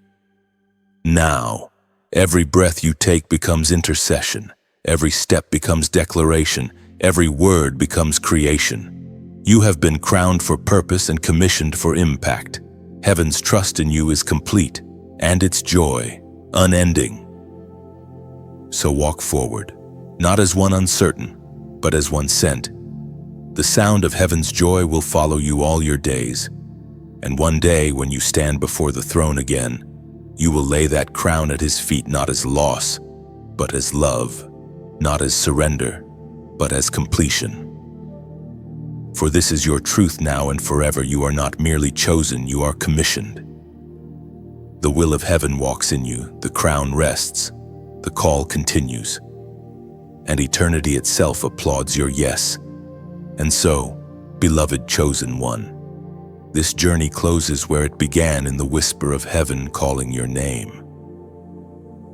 Now, every breath you take becomes intercession. Every step becomes declaration. Every word becomes creation. You have been crowned for purpose and commissioned for impact. Heaven's trust in you is complete, and its joy unending. So walk forward, not as one uncertain, but as one sent. The sound of heaven's joy will follow you all your days, and one day when you stand before the throne again, you will lay that crown at his feet, not as loss, but as love, not as surrender, but as completion. For this is your truth now and forever. You are not merely chosen, you are commissioned. The will of heaven walks in you, the crown rests, the call continues, and eternity itself applauds your yes. And so, beloved chosen one, this journey closes where it began, in the whisper of heaven calling your name.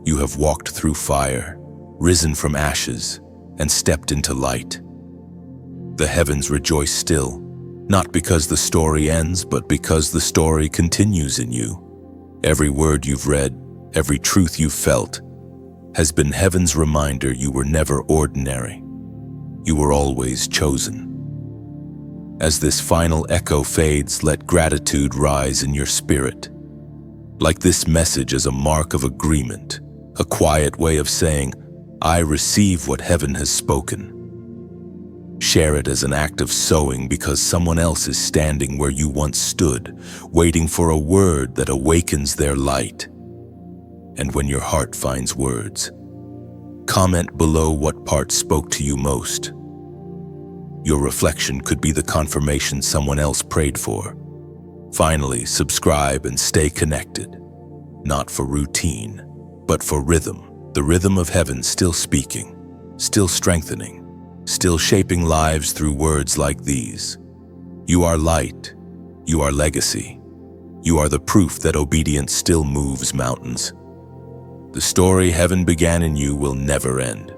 You have walked through fire, risen from ashes, and stepped into light. The heavens rejoice still, not because the story ends, but because the story continues in you. Every word you've read, every truth you've felt, has been heaven's reminder you were never ordinary. You were always chosen. As this final echo fades, let gratitude rise in your spirit. Like this message as a mark of agreement, a quiet way of saying, I receive what heaven has spoken. Share it as an act of sowing, because someone else is standing where you once stood, waiting for a word that awakens their light. And when your heart finds words, comment below what part spoke to you most. Your reflection could be the confirmation someone else prayed for. Finally, subscribe and stay connected, not for routine, but for rhythm, the rhythm of heaven still speaking, still strengthening, still shaping lives through words like these. You are light, you are legacy, you are the proof that obedience still moves mountains. The story heaven began in you will never end.